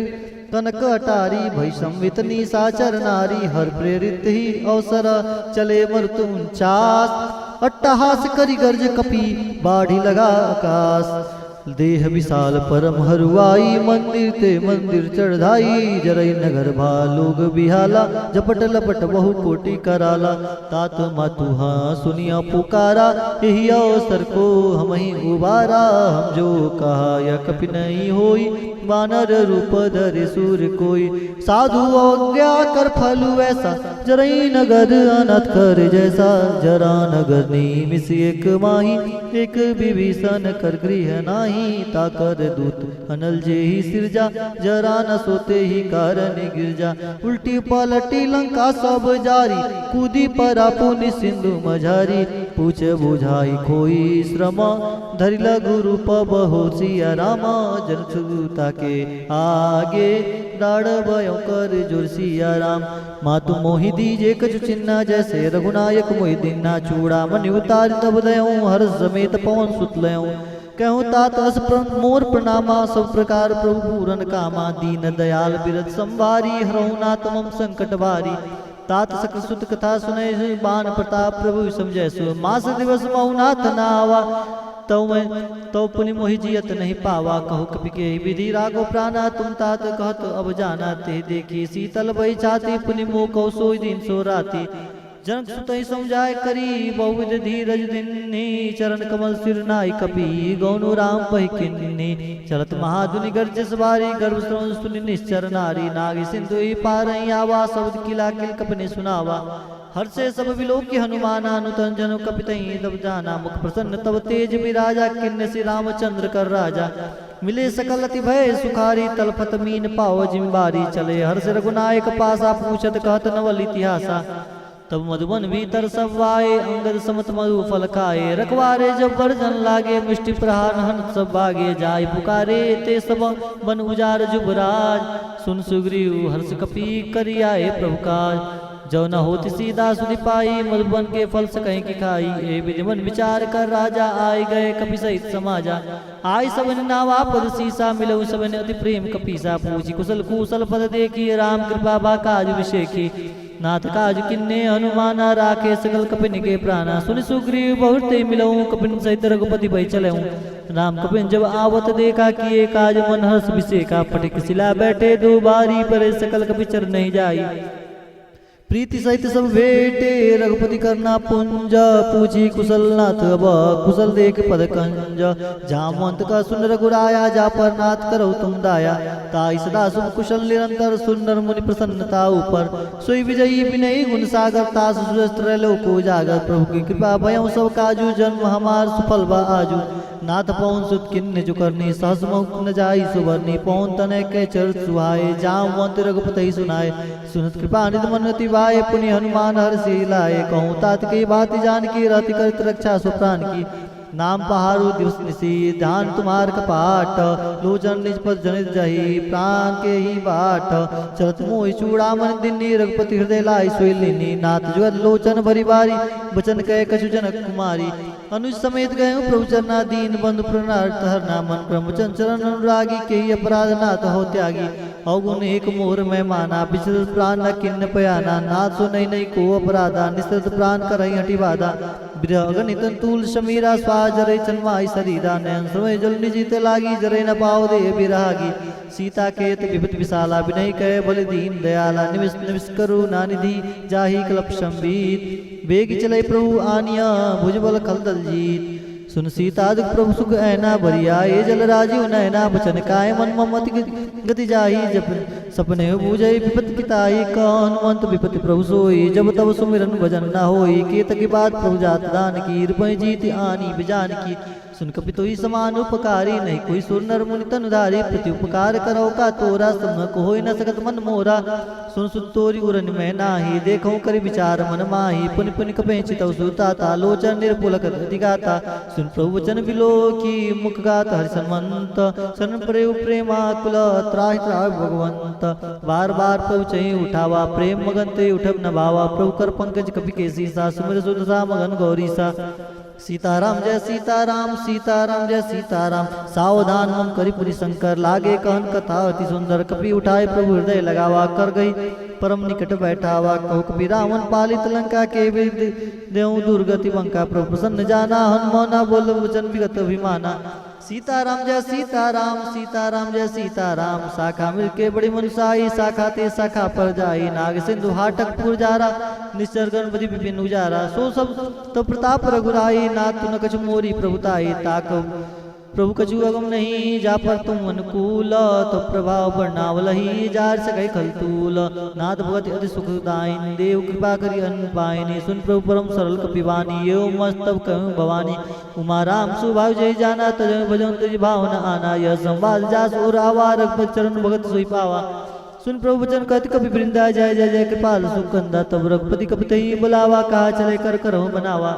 कनक अटारी, भय संवित निशाचर नारी। हर प्रेरित ही अवसर, चले मरुत 49। अट्टहास करि गर्ज कपि, बाढ़ी लगा आकाश। देह विशाल परम हरुआई, मंदिर ते मंदिर चढ़ाई। जरई नगर भालोग बिहाला, झपट लपट बहु कोटि कराला। तात मातु हाँ सुनिया पुकारा, यही अवसर को हमहि उबारा। हम जो कहा या कपि नहीं होई, वानर रूप धरे सूर कोई। साधु अवज्ञा कर फलु ऐसा, जरई नगर अनाथ कर जैसा। जरा नगर निमिष एक माही, एक विभीषण कर गृह नाही। ताकर दूत अनल जे ही सिरजा, जरा न सोते ही कारण गिरजा। उल्टी पलटी लंका सब जारी, कूदी परा पुनि सिंधु मझारी। पूछ बुझाई खोई श्रम, धरि लघु रूप बहुत सिया रामा। जन छुता के आगे, डाढ़ भयो कर जोर सिया राम। मातु मोहि दीजे कछु चिन्ना, जैसे रघुनायक मोहि दीना। चूड़ा मनि उतार तब दयऊँ, हर समेत पवन सुत लयऊँ। कहूँ तात अस मोर प्रणामा, सब प्रकार प्रभु पूरन कामा। दीन दयाल बिरत संवारी, हरहु नाथ मम संकट भारी। तात सकल सुत कथा सुनै, बान प्रताप प्रभु समझै सो। मास दिवस महु नाथ नावा, तो पुनि मोहि जियत नहीं पावा। कहु कपि के विधि रागो प्राणा, तुम तात कहत अब जाना। ते देखी शीतल भई छाती, पुनि मोह कहु सोई दिन सो राती। जनक सुतहि समझाय करी, बहुविध धीरज दिन्नी। चरण कमल सिर नाई कपि, गौनु राम पहि किन्नी। चलत महाधुनि गर्जस बारी, गर्भ श्रवण सुनि निश्चर नारी। नाग सिंधु ही पारहि आवा, शब्द किला किल कपने सुनावा। हर्षे सब विलोक्य हनुमाना नूतन जन कपितहि तब जाना मुख प्रसन्न तब तेज विराजा किन्न श्री रामचंद्र कर राजा मिले सकल अति भय सुखारी तलफत मीन पाओ जिम्बारी चले हर्ष रघुनायक पासा पूछत कहत नवल इतिहासा तब मधुबन भीतर सब आए अंगद समत मधु फल खाए रखवारे जब वर्जन लागे मिष्टि प्रहार हन सब बागे जाय पुकारे ते सब बन उजार जुबराज सुन सुग्रीव हर्ष कपि करि आए प्रभु काज जो न होती सीधा सुनि पाई मधुबन के फल सकहीं की खाई ए विधिमन विचार कर राजा आए गए कपि सहित समाजा आई सबन नावा पद सीसा मिलऊ सबन अति प्रेम कपीसा पूछी कुशल कुशल पद देखी राम कृपा बा काज विषेखी नाथ काज किन्ने हनुमाना राखे सकल कपिन के प्राणा सुनि सुग्रीव बहुते मिलऊ कपिन सहित रघुपति भई चलऊ राम कपिन जब आवत देखा किए काज मन हर्ष विषेका पटिक शिला बैठे दो बारी परे सकल कपि चर नहीं जाई प्रीति सहित सब भेटे रघुपति करना पुंज पूछी कुशल नाथ अब कुशल देख पद कंज जामवंत का सुन रघुराया जा पर नाथ करो तुम दाया ताई सदा सुन कुशल निरंतर सुंदर मुनि प्रसन्नता ऊपर सोई विजयी विनयी गुण सागर तास सुरस्त्र लोको जागर प्रभु की कृपा भयं सब काजू जन्म हमार सुफल बा आजू नाथ पौन सुत किन्न जो करनी सहस मुख न जाई सुबरनी पौन तनय के चर सुहाए जामवंत रघुपति सुनाए सुनत कृपा निधि मनति वाय पुनि हनुमान हर्षि लाए कहूँ तात की बात जान की रति करत रक्षा सुप्राण की नाम पहाड़ू दिवस निशी ध्यान तुम्हार कपाट लोचन निज पद जनित जही प्राण के ही बाट चलत मोहि चूड़ामन दिनी रघुपति हृदय लाई सोई लीनी नाथ जुगत लोचन भरी बारी बचन कह कछु जनक कुमारी अनुज समेत गए प्रभु चरना दीन बंधु प्रणार्थ हरना मन ब्रह्मचन चरण अनुरागी के ही अपराध नाथ हो त्यागी अवगुण एक मोहर में माना विचरत प्राण न किन्न पयाना नाथ सो नहीं नहीं को अपराधा निस्तृत प्राण करई हटि बाधा गणित तूल शमीरा स्वा जरे चन्माई शरीरा नयन समय जल निजीते लागी जरे न पाओ दे बिरागी सीता केत विपत विशाला विनय कह बल दीन दयाला निविष निविष करू नानिधि जाहि कलप संबीत बेग चले प्रभु आनिया भुजबल खलदल जीत सुन सीता दुख प्रभु सुख ऐना बरिया ये जल राजीव नैना बचन काय मन ममति गति जाही जब सपने बूझई विपत पिताई हनुमंत विपति प्रभु सोई जब तब सुमिरन भजन न होई केत की बात प्रभु जात दान की रुपय जीत आनी बिजान की सुन कपि तो ही समान उपकारी नहीं कोई सुर नर मुनि तनुधारी प्रति उपकार करो का तोरा सुन को होई न सकत मन मोरा सुन सुन तोरी उरन में नाही देखो करि विचार मन माही पुनि पुनि कपे चितौ सुताता लोचन निर्पुलक दिगाता सुन प्रभु वचन बिलो की मुख गात हरि सन्मंत सन प्रेम प्रेमाकुल त्राहि त्राहि भगवंत बार बार प्रभु चहि उठावा प्रेम मगन ते उठब न भावा प्रभु कर पंकज कपि के सीसा सुमिर सुध सा मगन गौरी सा सीताराम जय सीताराम सीताराम जय सीताराम सावधान मम करि पुनि शंकर लागे कहन कथा अति सुंदर कपि उठाए प्रभु हृदय लगावा कर गई परम निकट बैठावा कहो कपि रावण पालित लंका के देव दुर्गति बंका प्रभु प्रसन्न जाना हनुमाना बोल वचन विगत अभिमाना सीताराम जय सीताराम सीताराम जय सीताराम शाखा मिलके बड़ी मनुसाई शाखा ते शाखा पर जाई नाग सिंधु हाटक पुरजारा निश्चर गणपति विपिन उजारा सो सब तो प्रताप रघुराई नाथ न कछु मोरी प्रभुताई ताक प्रभु कछु अगम नहीं जा पर तुम अनुकूल तो प्रभाव वर्णावलही जार सकै खलतूल नाथ भगत अति सुखदायन देव कृपा करि अन्न पायनि सुन प्रभु परम सरल कपिवानी यो मस्तब कहूँ भवानी उमा राम सुभाव जय जाना तज भजन तुझ भावना आना यह संवाद जास और आवा रघुपति चरण भगत सोई पावा सुन प्रभु वचन कहत कपि वृंदा जय जय जय कृपाल सुकंदा तब रघुपति कपितहि बुलावा कहा चले कर करहु बनावा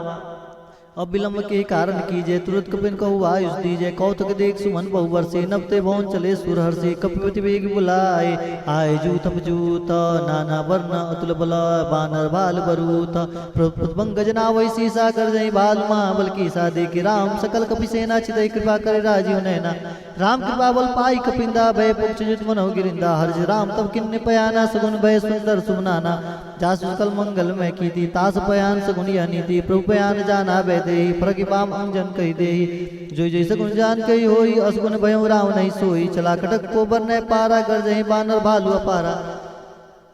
अब विलम्ब के कारण कीजिए तुरंत कपिन कहु आयुष दीजिए कौतुक देख सुमन बहु वर्षे नबते भवन चले सुरहर से कपिपति वेग बुलाए आए जूत जूत नाना वर्ण अतुल बल बानर भाल बरूत पंकजना वैसी सा कर जय बाल महाबल की सा देखी राम सकल कपि सेना चितई कृपा करे राजीव नैना राम कृपा बल पाई कपिंदा भय पुक्ष जुत मनोह गिरिंदा हर्ष राम तब किन्ने पयाना सगुन भय सुंदर सुमनाना जासु सकल मंगल में की थी तास पयान सगुन यह नीति प्रभु पयान जाना वै देहि फरकि पाम अंजन कही देहि जो जैसे गुण जान कही होई असगुन भयउ राव नहीं सोई चला कटक को बर न पारा कर जही बानर भालू अपारा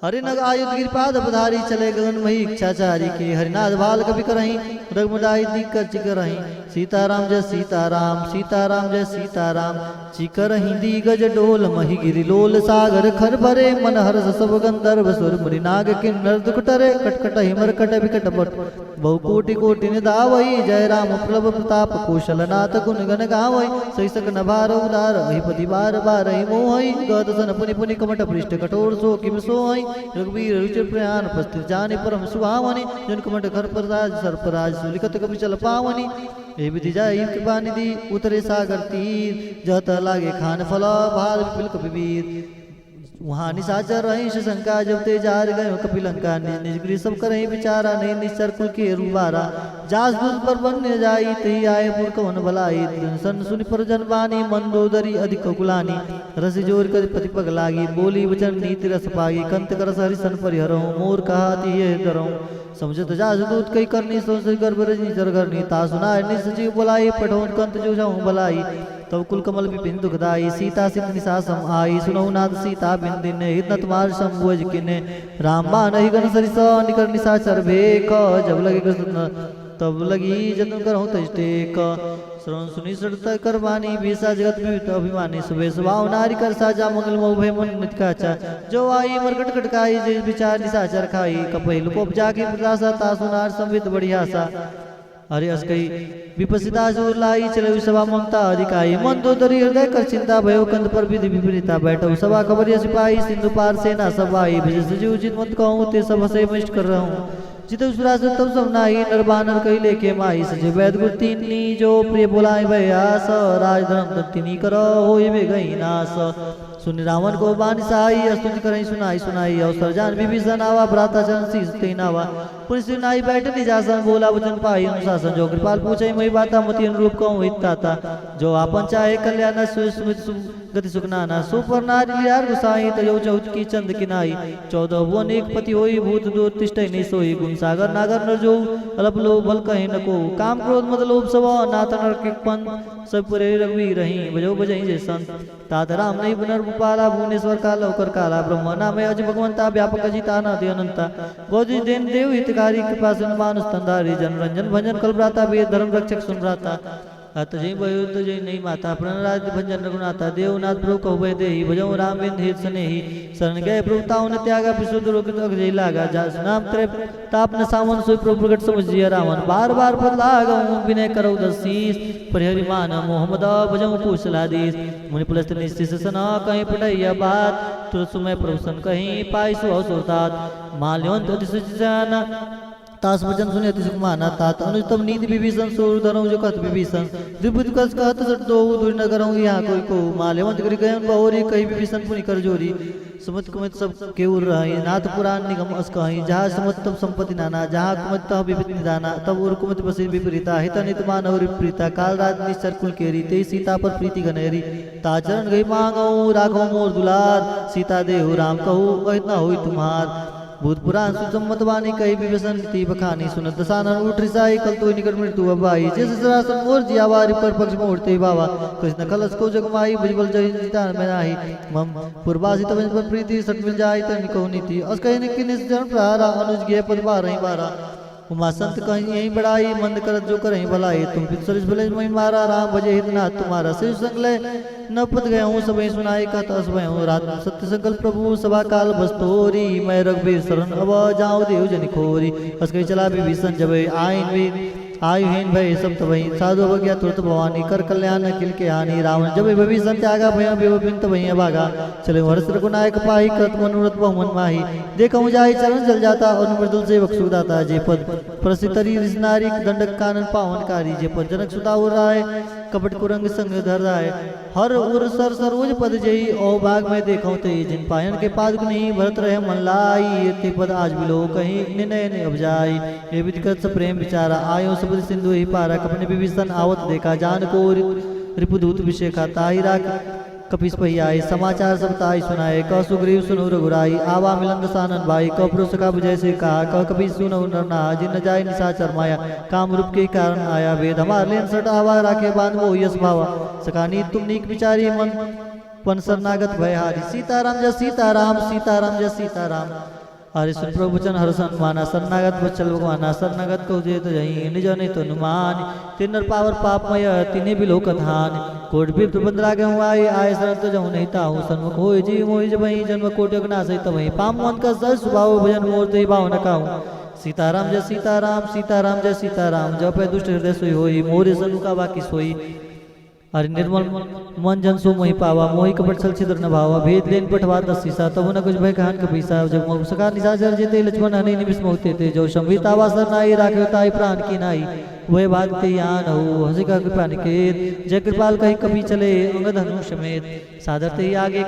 हरिनग आयुध गिरिपाद पधारी चले गगन मही इच्छाचारी के हरिनाथ भाल कवि करही रघुमदाई दिक्कत करही सीताराम जय सीताराम सीताराम जय सीताराम। चिकर हिंदी गज डोल मही गिरि लोल सागर खर भरे मन हर्ष सब गंधर्व सुर मुनि नाग किन्नर दुख टरे कटकट हिमर कट विकट बट बहु कोटि कोटि निधावई। जय राम प्रभ प्रताप कौशल नाथ गुण गण गावई। सही सक नभार उदार महिपति बार बार ही मोहई। गद सन पुनि पुनि कमट पृष्ठ कठोर सो किम सोहई। रघुवीर रुचिर प्रयाण पस्थित जाने परम सुभावनी। जन कमट घर पर राज सर्पराज सुलिखत कपि चल पावनी। हे विधि जाई कृपा निधि उतरे सागर तीर। जत लागे खान फल भाल विपिल कपिवीर। वहाँ निशाचर रही शंका जब ते जार गयो कपिलंका। निज निज गृह सब करही विचारा नहीं निश्चर कुल के रूबारा। जास दूत पर बन्य जाई तही आए पुर कवन भलाई। सन सुनि पर जन बानी मंदोदरी अधिक कुलानी। रस जोर कर पति पग लागी बोली वचन नीति रस पागी। कंत करस हरिसन परिहरऊँ मोर कहा तिये करऊँ। समझत जास दूत कई करनी सोच गर्भ रजनी जर करनी। ता सुनाय निसजीव बोलाई पठौन कंत जो जाऊँ भलाई। तब कुल कमल विपिन दुखदाई सीता सिंह निशा सम आई। सुनऊ नाद सीता बिन दिन हित तुम्हार शंभुज किने। राम बान ही गण सरिस निकर निशाचर भेक। जब लगे कृष्ण तब लगी जतन करहु तजटेक। श्रवण सुनी सड़ता करवानी बीसा जगत में अभिमानी। सुबह सुभाव नारी कर साजा मंगल मोह मन नित काचा। जो आई मरकट कटकाई जे विचार निशाचर खाई। कपहिल को जाके प्रतासा ता सुनार संवित बढ़ियासा। अरे अस्कई विपसिता जोर लाई चले सभा ममता अधिकाई। मंदोदरी हृदय कर चिंता भयो कंद पर विधि विपरीता। बैठो सभा खबर सिपाही सिंधु पार सेना सब आई। भज सजीव जित मत कहूँ ते सब हसे मिष्ट कर रहा हूँ। जितु सुरास तब सब नाही नर बानर कही लेके माई। सजे वैद गुर तीनी जो प्रिय बोलाए भयास। राज धर्म तिनी करो होई बे गई नास। सुन रावण को बानी सहाई स्तुति करई सुनाई सुनाई। अवसर जान विभीषण आवा भ्राता चरण शीस ते नावा। पुलिस नाई बैठ निजासन बोला वचन पाई अनुशासन। जो कृपाल पूछे मई बाता मति अनुरूप कहूँ हिताता। जो आपन चाहे कल्याण सुमित गति सुखनाना। सुपर नारी लियार गुसाई तयो चौथ की चंद किनाई। 14 भुवन एक पति होई भूत दो तिष्ठै नहीं सोई। गुण सागर नागर नर जो अलप लो बल कहे न को। काम क्रोध मद लोभ सब नाथ नर के पन सब पुरे रघुवी रही। बजो बजई जे संत तात राम नहीं पुनर्पाला। भुवनेश्वर काल होकर काला ब्रह्म नाम अज भगवंता व्यापक अजिता नादि अनंता। गोदी देन देव हितकारी कृपा सुन मानुष तंदारी। जन रंजन भंजन कल भ्राता वेद धर्म रक्षक सुन भ्राता। अतजय भयो तजय नहीं माता प्रणराज भंजन रघुनाथा। देवनाथ प्रभु कहो भय देहि भजऊ राम बिंद हित स्नेहि। शरण गए प्रभु ताऊ न त्यागा विशुद्ध रोग अगजय लागा। जास नाम त्रे ताप न सावन सोई प्रभु प्रगट समझिया रावण। बार बार पद लागऊ विनय करऊ दसीस। परिहरि मान मोहम्मद भजऊ कुशलादीस। मुनि पुलस्त निश्चित सना कहीं पटैया बात। तुरत सुमय प्रभु सन कहीं पाई सु अवसुरतात। माल्यवंत अति सुचिजाना तास वचन सुने अति सुख माना। तात अनुतम नीति विभीषण सोर धरऊँ जो कथ विभीषण। द्विबुध कस कहत सट दो दूर न करऊँ यहाँ कोई को। माल्यवंत गिर गए बहुरी कही विभीषण पुनि कर जोरी। सुमत कुमत सब केउर रही नाथ पुराण निगम अस कहीं। जहाँ सुमत तब संपत्ति नाना जहाँ कुमत तह विभित निदाना। तब उर कुमत बसी विपरीता हित नित मान और प्रीता। काल राज निश्चर कुल केरी ते सीता पर प्रीति घनेरी। ताचरण गई मांगऊ राघव मोर दुलार। सीता देहु राम कहू कहित न होई तुम्हार। भूत पुराण सुसम्मत वाणी कही विभीषण नीति बखानी। सुनत दसानन उठ रिसाई कल तो निकट मृत्यु अबाई। जैसे सरासन मोर जियावारी पर पक्ष में उठते बाबा। कृष्ण कलश को जगमाई भुजबल जय जीता में नाही। मम पूर्वासी तब पर प्रीति सट मिल जाय तन निकौ नीति। अस कहि ने किन जन प्रहारा अनुज गे पद बारहि बारा। उमा संत कहीं यही बड़ाई मंद करत जो करहीं भलाई। तुम पितसरिस भले मई मारा राम भजे हित नाथ तुम्हारा। शिव संगले न पद गए हूँ सब सुनाई कहत अस भय हूँ। रात सत्य संकल्प प्रभु सभा काल बस्तोरी। मैं रघुबीर शरण अब जाऊँ देव जनि खोरी। अस कही चला विभीषण जब आइन वी आयुहीन भय सब तबही। साधु अवज्ञा तुरत भवानी कर कल्याण किल के हानि। रावण जब विभीषण त्यागा भय बेबिन तबही अभागा। चले हर्ष रघुनायक पाही कृत मनोरथ बहुमन माही। देखऊँ जाहि चरण जल जाता और मृदुल सेवक सुखदाता। जे पद प्रसितरी नारी दंडक कानन पावनकारी। जे पद जनक सुता राय कपट कुरंग संग धर राय। हर उर सर सरोज पद जई ओ भाग में देखऊँ ते। जिन पायन के पाद नहीं भरत रहे मन लाई। ते पद आज बिलो कहीं निर्णय ने उपजाई। ये विधिकत प्रेम विचारा आयो सब सिंधु ही पारा। कपने विभीषण आवत देखा जान को रिपुदूत विषेखा। ताही राख कपिस पही आए समाचार सब ताई सुनाए। क सुग्रीव सुनु रघुराई आवा मिलन दसानन भाई। क पुरुष का विजय से कहा क कपि सुनु नरना। जिन न जाय निशाचर माया काम रूप के कारण आया। वेद हमार लेन सट आवा राखे बांध वो यश भावा। सकानी तुम नीक विचारी मन पन शरणागत भयहारी। सीताराम जय सीताराम सीताराम जय सीताराम। हरि सुन प्रभु वचन हरसन माना शरणागत बचल भगवाना शरणागत कहो जे तो जही निज नहीं तो नुमान तिन्नर पावर पापमय तिन्हें भी लोक धान कोट भी प्रबंध लागे हूँ आए शरण तो जाऊँ नहीं ताहू सन्मुख हो जी मोहि जब वही जन्म कोट ना सही तब वही पाम मन का सर स्वभाव भजन मोर तो भाव न कहूँ सीताराम जय सीताराम सीताराम जय सीताराम जब पे दुष्ट हृदय सोई होई मोरे सनु का बाकी सोई अरे निर्मल मन जन सो मोहि पावा मोहि कपट छल छिद्र न भावा भेद लेन पठवा दस सीसा तब न कुछ भय कहान के पैसा जब मोह सका निशा जर जेते लक्ष्मण हनि निमिष मोहते थे जो संवित आवासर नाई राखे ताई प्राण की नाई वह बात ते यान हो हंसी का कृपा निकेत जय कृपाल कहीं कभी चले अंगद हनु समेत सादर ते आगे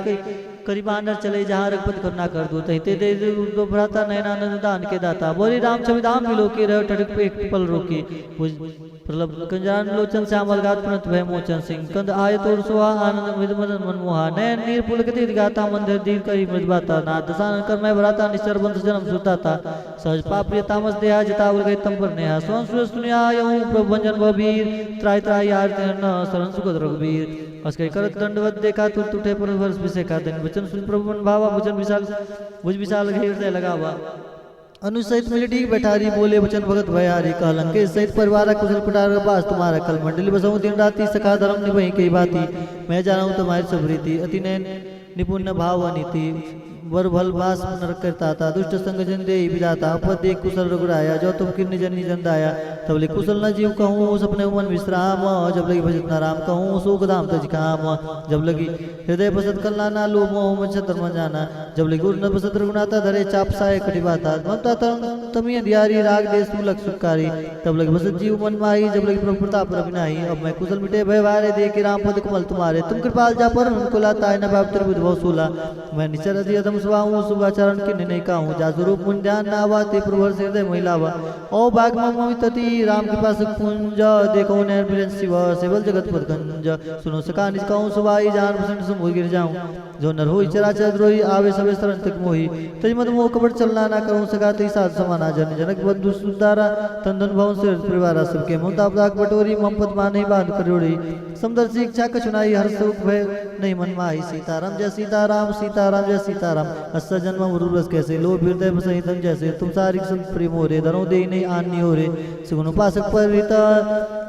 करीबानर चले जहाँ रघुपति करुणा कर दो तही ते दो भ्राता नयनानंद दान के दाता बोली राम छविधाम मिलो के रह ठड़क पे एक पल रोकी प्रलभ कंजान लोचन श्यामल गात प्रणत भय मोचन सिंह कंद आय तोड़ सुहा आनंद मृद मदन मनमोहा नयन नीर पुल गति गाता मंदिर दीर करी मृदबाता नाथ दशानन कर मैं भराता निश्चर बंध जन्म सुताता सहज पाप प्रिय तामस देहा जता उल गई तम पर नेहा स्वयं सुर सुनिया यहूं प्रभु भंजन भवीर त्राय त्राय आरती न शरण सुगत रघुबीर अस्कई करत दंडवत देखा तुर टूटे पर वर्ष विषय का दिन वचन सुन प्रभु मन भावा भुजन विशाल भुज विशाल हृदय लगावा अनुसहित मिली ठीक बैठारी बोले वचन भगत भयारी कहलंके सहित परिवार कुशल कुटार बास तुम्हारा कल मंडली बसऊं दिन राति सखा धर्म निभई कई बाती मैं जाना हूँ तुम्हारी सब रीति अति नयन निपुण भाव नीति वर भल भास नरक करता था दुष्ट संग जन दे विदाता अपद देख कुशल रघुराया जो तुम किन्नी जन निजन दाया तब ले कुशल न जीव कहूँ सपने मन विश्राम जब लगी भजत न राम कहूँ सुख धाम तज काम जब लगी हृदय बसत कल्याणा लो मोह मन छतर मन जाना जब लगी गुरु न बसत रघुनाथा धरे चाप साय कटिबाता ममता तमी दियारी राग देश मूलक सुखकारी तब लगी बसत जीव मन माही जब लगी प्रभु प्रताप रविनाही अब मैं कुशल मिटे भय वारे दे के राम पद कमल तुम्हारे तुम कृपाल जा पर उनको लाता है न भाव त्रिभुज भव सूला मैं निचर अधियतम सुभाऊं शुभाचरण की नहीं कहूँ जा स्वरूप मुन ध्यान नावा ते प्रभु हृदय महिलावा ओ बाग ममितति राम के पास कुंज देखो नैर बिरन शिव सेवल जगत पद गंज सुनो सका निज कहूँ सुभाई जान भूषण समुझ गिर जाऊं जो नर होई चराचर द्रोही आवे सबे शरण तक मोही तज मत मोह कपट चलना ना करूँ सका ते साथ समाना जन जनक बंधु सुधारा तंदन भवन से परिवार सबके ममता पदाक बटोरी मम पद माने बांध करोड़ी समदर से इच्छा कछुनाई हर सुख भय नहीं मन माही सीताराम जय सीताराम सीताराम जय सीताराम अस्सा जन्म मुरुरस कैसे लो हृदय सहितम जैसे तुम सारी संत प्रेम हो रे धरो दे नहीं आनी हो रे सुगुण उपासक परिता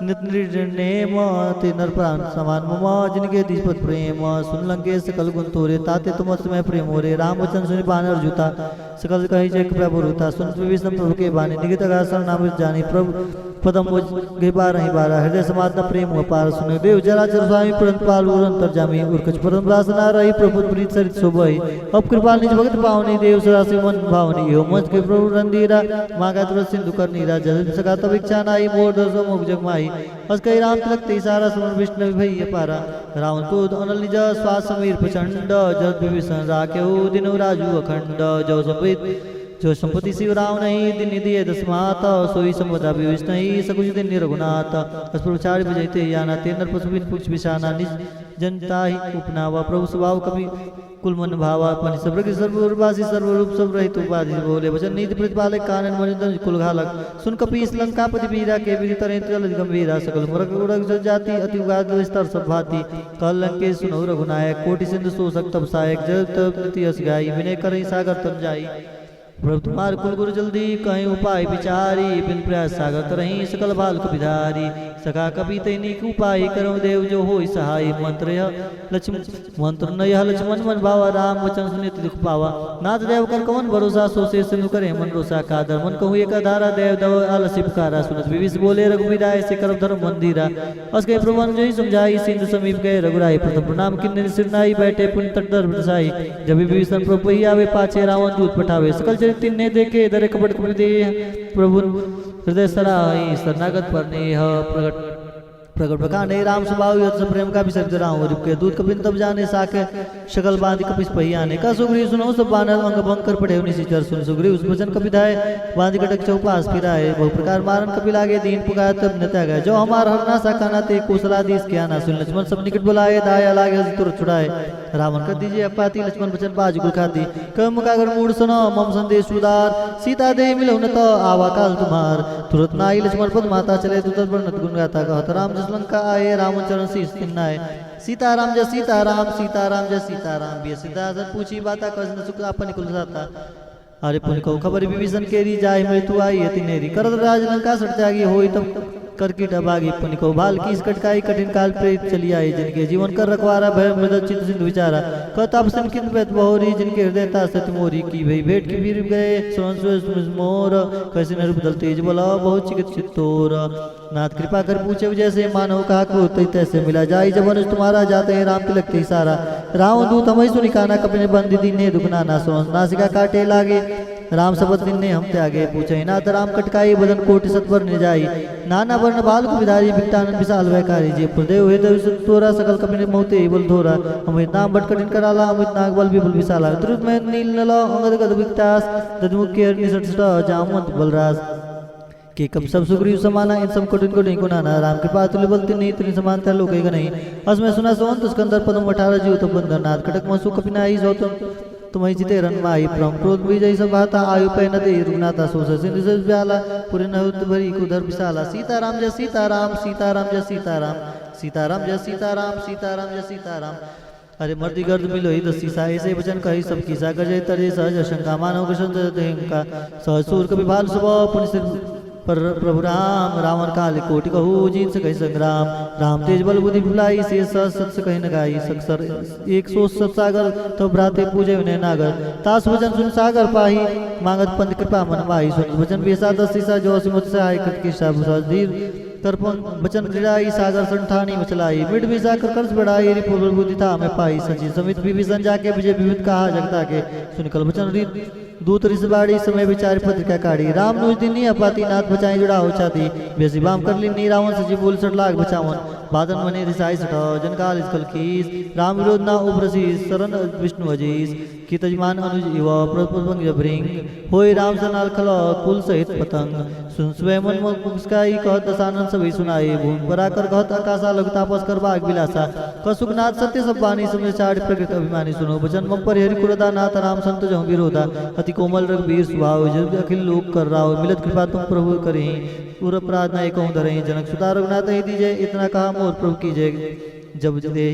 नित्नेम ते नर प्राण समान मम जिनके दिशपत प्रेम सुन लंके सकल गुण तोरे ताते तुम समय प्रेम हो रे राम वचन सुनि बानर जूता सकल कही जय कृपा बुरुता सुन विष्णु प्रभु के बानी निगित आसन नाम जानी प्रभु पदम गे बारह बारह हृदय समाधना प्रेम अपार सुन देव जराचर स्वामी परंत पाल अंतर जामी उर्कच परम रासना रही प्रभु प्रीत सरित शोभई अब कृपाल निज भगत पावनी देव सरासी मन भावनी यो मंच के प्रभु रंदीरा मागा तुरस सिंधु कर नीरा जल सका तब इच्छा नाई मोर दसो मुख जगमाई अस कई राम तिलक ते सारा सुमन विष्णु भई पारा रावण क्रोध अनल निज श्वास समीर प्रचंड जद विभीषण राखेऊ दिनु राजू अखंड जो संपित जो संपत्ति शिव राव नहीं दिन निधि दसमात सोई संपदा विविष्ट नहीं सकुच दिन निरघुनाथ अस्प्रचार विजयते याना तेनर पशुबिन पुक्ष विषाना निज जनता ही उपनावा प्रभु स्वभाव कवि कुल मन भावा पनि सर्वज्ञ सर्वरूपासी सर्वरूप सब रहित उपाधि बोले वचन नीति प्रतिपालक कानन मनोदन कुल घालक सुन कपीस लंकापति वीरा के विधि तरह तल गंभीरा सकल मुरग उड़ग जाति अति उगाद स्तर सब भांति कल लंके सुनो रघुनायक कोटि सिंधु शोषक तब सहायक जल तब नीति अस गाई विनय करई सागर तब जाई प्रभु तुम्हार कुल गुरु जल्दी कहीं उपाय विचारी बिन प्रयास सागर तरही सकल बाल विधारी सखा कपि तैनिक उपाय करो देव जो हो सहाय मंत्र लक्ष्मण मंत्र न यह लक्ष्मण मन भावा राम वचन सुनित दुख पावा नाथ देव कर कौन भरोसा सो से सिंधु करे मन रोसा कादर मन कहूँ एक धारा देव दव आलसी पुकारा सुनत विविष बोले रघुवीराय से कर धर्म मंदिरा अस के प्रभु जय समझाई सिंधु समीप गए रघुराई प्रथम प्रणाम किन्ने सिरनाई बैठे पुण्य तट दर बरसाई जब विभीषण प्रभु ही आवे पाछे रावण दूत पठावे सकल तिन्ने देखे दरे कपट दे प्रभु हृदय सराई शरणागत पर नेह प्रकट प्रकार नहीं राम स्वभाव यथ प्रेम का विसर्ज राम के दूध कपिन तब जाने साके शकल बांध कपिस पहियाने का सुग्रीव सुनो सब बानर अंग भंग कर पड़े निशिचर सुन सुग्रीव उस वचन कपिधाय बांध कटक चौपास फिराए बहु प्रकार मारन कपि लागे दीन पुकार तब नता गए जो हमार हरना साकाना ते कुशलादीस क्या ना सुन लक्ष्मण सब निकट बुलाए दाया लागे तुर छुड़ाए रावण कर दीजिए अपाती लक्ष्मण वचन बाज गुल खाती कम कागर मूड सुनो मम संदेश उदार सीता दे मिलो न तो आवा काल तुम्हार तुरंत नाई लक्ष्मण पद माता चले तुतर वर्णत गुण गाता कहत राम लंका आए रामचरण शीस तिन्नाए सीताराम जय सीताराम सीताराम जय सीताराम भी सीता पूछी बाता कस सुख अपन कुल जाता अरे पुन को खबर विभीषण केरी जाय मृत्यु आई अति नेरी करत राज लंका सट त्यागी होई तब करकिट अबागी पुन को भाल की कटकाई कठिन काल प्रेत चली आई जिनके जीवन कर रखवारा भय मृद चित सिंधु विचारा कताप सन किन बेत बहोरी जिनके हृदय ता सत मोरी की भई भेंट की वीर गए सोन मोर कैसे न रूप दल तेज बोला बहुत चिकित चित्तोर नाथ कृपा कर पूछे जैसे मानव कहा को तैसे मिला जाई जब अनुज तुम्हारा जाते हैं राम तिलक ते सारा राम दूत हमें सुनी काना कपिने बंदी दीने दुख नाना सोन नासिका काटे लागे राम शब्द दिन ने हम त्यागे पूछे नाथ राम कटकाई बदन कोटि सतवर ने जाई नाना वर्ण बाल को विधारी विकटानंद विशाल वैकारी जे प्रदेव हुए तोरा सकल कपिने मोते बल धोरा अमित नाम बटकटिन कराला अमित नाग बल विपुल विशाला द्रुत में नील नला अंगद गद विकटास ददमुख के निसट जामवंत बलराज कि कब सब सुग्रीव समाना इन सब कठिन को नहीं गुनाना राम कृपा तुल्य बल तिन्ही तिन्ही समानता लोकेगा नहीं असमय सुना सोन स्कंदर पदम 18 जीव तो बंधन नाथ कटक मसु कपिनाई जो तुम्हें जिते रन माई प्रम क्रोध विजय सब भाता आयु पै नदे रुग्नाता सोस सिंधु से ब्याला पुरे नहुत भरी कुधर विशाला सीताराम जय सीताराम सीताराम जय सीताराम सीताराम जय सीताराम सीताराम जय सीताराम अरे मर्दी गर्द मिलो ही दसी सा ऐसे वचन कही सब किसा गजय तरे सहज शंका मानव कृष्ण का सहसूर कवि भाल सुबह पुण्य पर प्रभु राम रावण काल कोटि कहू जीत से कही संग्राम राम तेज बल बुद्धि भुलाई से सत से कही न गाई सक्षर 100 सब सागर तो भ्राते पूजे विनय नागर तास वचन सुन सागर पाही मांगत पंथ कृपा मन माही सुन वचन बेसा दसी सा जो सिमुत से आय कट की शाबुसा धीर तर्पण वचन क्रीड़ाई सागर संठानी मचलाई मिट भी जाकर कर्ज बढ़ाई रिपुर बुद्धि था मैं पाई सची समित विभीषण जाके विजय विविध कहा जगता के सुनकल वचन रीत दूत रिसबाड़ी समय विचार पत्रिका काढ़ी राम नुज दिनी अपाती नाथ बचाई जुड़ा हो चाती बेसी बाम कर ली रावण सजी बोल 60 लाख बचावन बादन मने रिसाई सठो जनकाल इसकल कीस राम विरोध ना उब्रसी शरण विष्णु अजीस की तजमान अनुज युवा प्रपंग जबरिंग होय राम सनाल खलो कुल सहित पतंग सुन स्वयं मन मुस्काई कहत दसानंद सभी सुनाई भूमि पराकर कहत आकाशा लघु तापस कर बाग विलासा कसुकनाथ सत्य सब बानी समय चाड़ प्रकृत अभिमानी सुनो वचन मम पर हरि कुरदा नाथ राम संत जहु विरोधा अति कोमल रघुवीर स्वभाव जब अखिल लोक कर राव मिलत कृपा तुम प्रभु करे पूर अपराध न कहूँ धरे जनक सुता रघुनाथ ही दीजिए इतना कहा मोर प्रभु कीजिए जब दे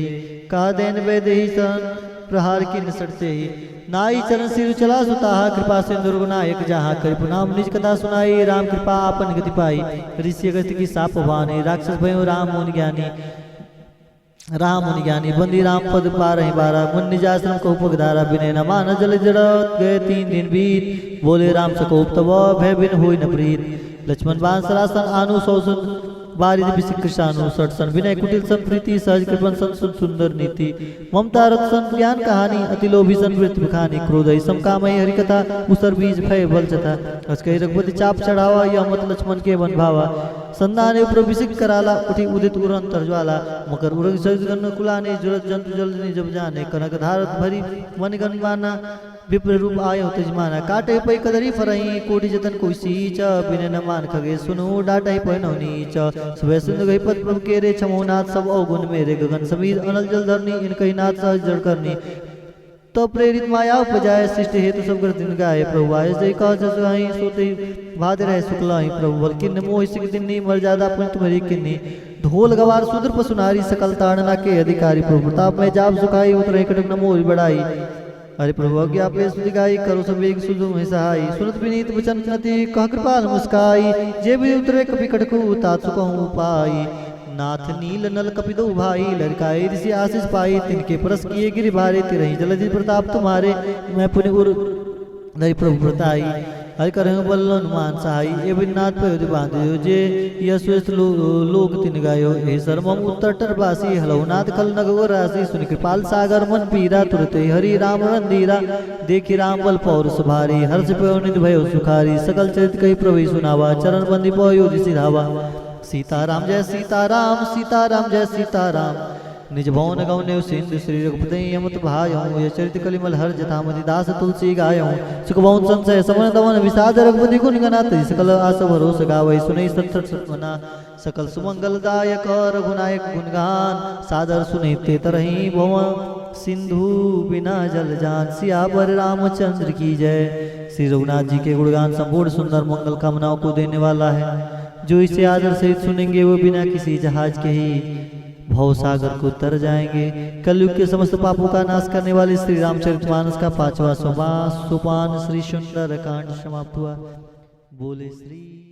कहा देन वे दे प्रहार की निसटते ही नाई चरण सिर चला सुताहा कृपा से दुर्गुनायक जहाँ कर नाम निज कथा सुनाई राम कृपा आपन गति पाई ऋषि अगस्त्य की साप भानी राक्षस भयो राम मुनि ज्ञानी बंदी राम पद पारहि बारा मुन निजाश्रम को उपधारा बिने न मान जल जड़त गए 3 दिन बीत बोले राम सकोप तब भय बिन हुई न प्रीत लक्ष्मण बाण सरासन आनु सौसन बारिद बिसिक कृषानु सटसन विनय कुटिल संप्रीति सहज कृपन सन सुंदर नीति ममता रत सन ज्ञान कहानी अति लोभी सन वृत्ति बिखानी क्रोधई समकामई हरि कथा उसर बीज भय बल चथा अजकई रघुपति चाप चढ़ावा यह मत लक्ष्मण के वन भावा संदाने उपर बिसिक कराला उठी उदित उरन तरज्वाला मकर उरग सजगन कुलाने जुरत जंतु जलनी जब जाने कनक धारत भरी मन गण माना विप्र रूप आयो तेजमाना काटे पै कदरी फरही कोटि जतन कोई सीच बिने न मान खगे सुनो डाटै पै नीच सुबह सिंधु गई पद प्रभु के रे छमोनाथ सब अवगुण मेरे गगन समीर अनल जल धरनी इनकई नाथ सहज जड़ करनी तो प्रेरित माया उपजाए सृष्टि हेतु सब कर दिन गाए प्रभु आय जय कह जसहि सोते भाद रहे शुक्लाहि प्रभु बल किन्न मोहि सिक दिन्नी मर्यादा पुन तुम्हारी किन्नी ढोल गवार सुदर पसुनारी सकल ताड़ना के अधिकारी प्रभु प्रताप में जाप सुखाई उतरे कटक न मोहि बढ़ाई अरे प्रभु अज्ञा पे सुदिगाई करो सब एक सुधु में सहाय सुनत विनीत वचन नति कह कृपाल मुस्काई जे भी उतरे कपि कटकु तात सुकहु पाई नाथ नील नल कपिदो भाई लड़काई ऋषि आशीष पाई तिनके परस किए गिरि भारे तिरहि जलधि प्रताप तुम्हारे मैं पुण्य उर धरि प्रभु प्रताई हरि करहु बल्लन मान सहाई एवं नाथ पे बांधो जे यश्वेत लोक तिन गायो हे सर्वम उत्तर टरबासी हलौ नाथ खल नगो राशि सुनि कृपाल सागर मन पीरा तुरते हरि राम रंधीरा देखि राम बल पौर सुभारी हर्ष पयो निध भयो सुखारी सकल चरित कही प्रभु सुनावा चरण बंदी पयो दिसि धावा सीताराम जय सीताराम सीताराम जय सीताराम निज भवन गौने सिंधु श्री रघुपति यमत भायौ ये चरित कलिमल हर जथामति दास तुलसी गायौ सुख भवन संशय समन दमन विषाद रघुपति गुण गनात सकल आस भरोस गावै सुनै सत्सत सत्मना सकल सुमंगल दायक रघुनायक गुणगान सादर सुनै ते तरहि भव सिंधु बिना जल जान सियावर रामचंद्र की जय। श्री रघुनाथ जी के गुणगान संपूर्ण सुंदर मंगल कामनाओं को देने वाला है। जो इसे आदर सहित सुनेंगे वो बिना किसी जहाज के ही भव सागर को तर जाएंगे। कलयुग के समस्त पापों का नाश करने वाले श्री रामचरितमानस का 5वां सोपान श्री सुंदर कांड समाप्त हुआ। बोले श्री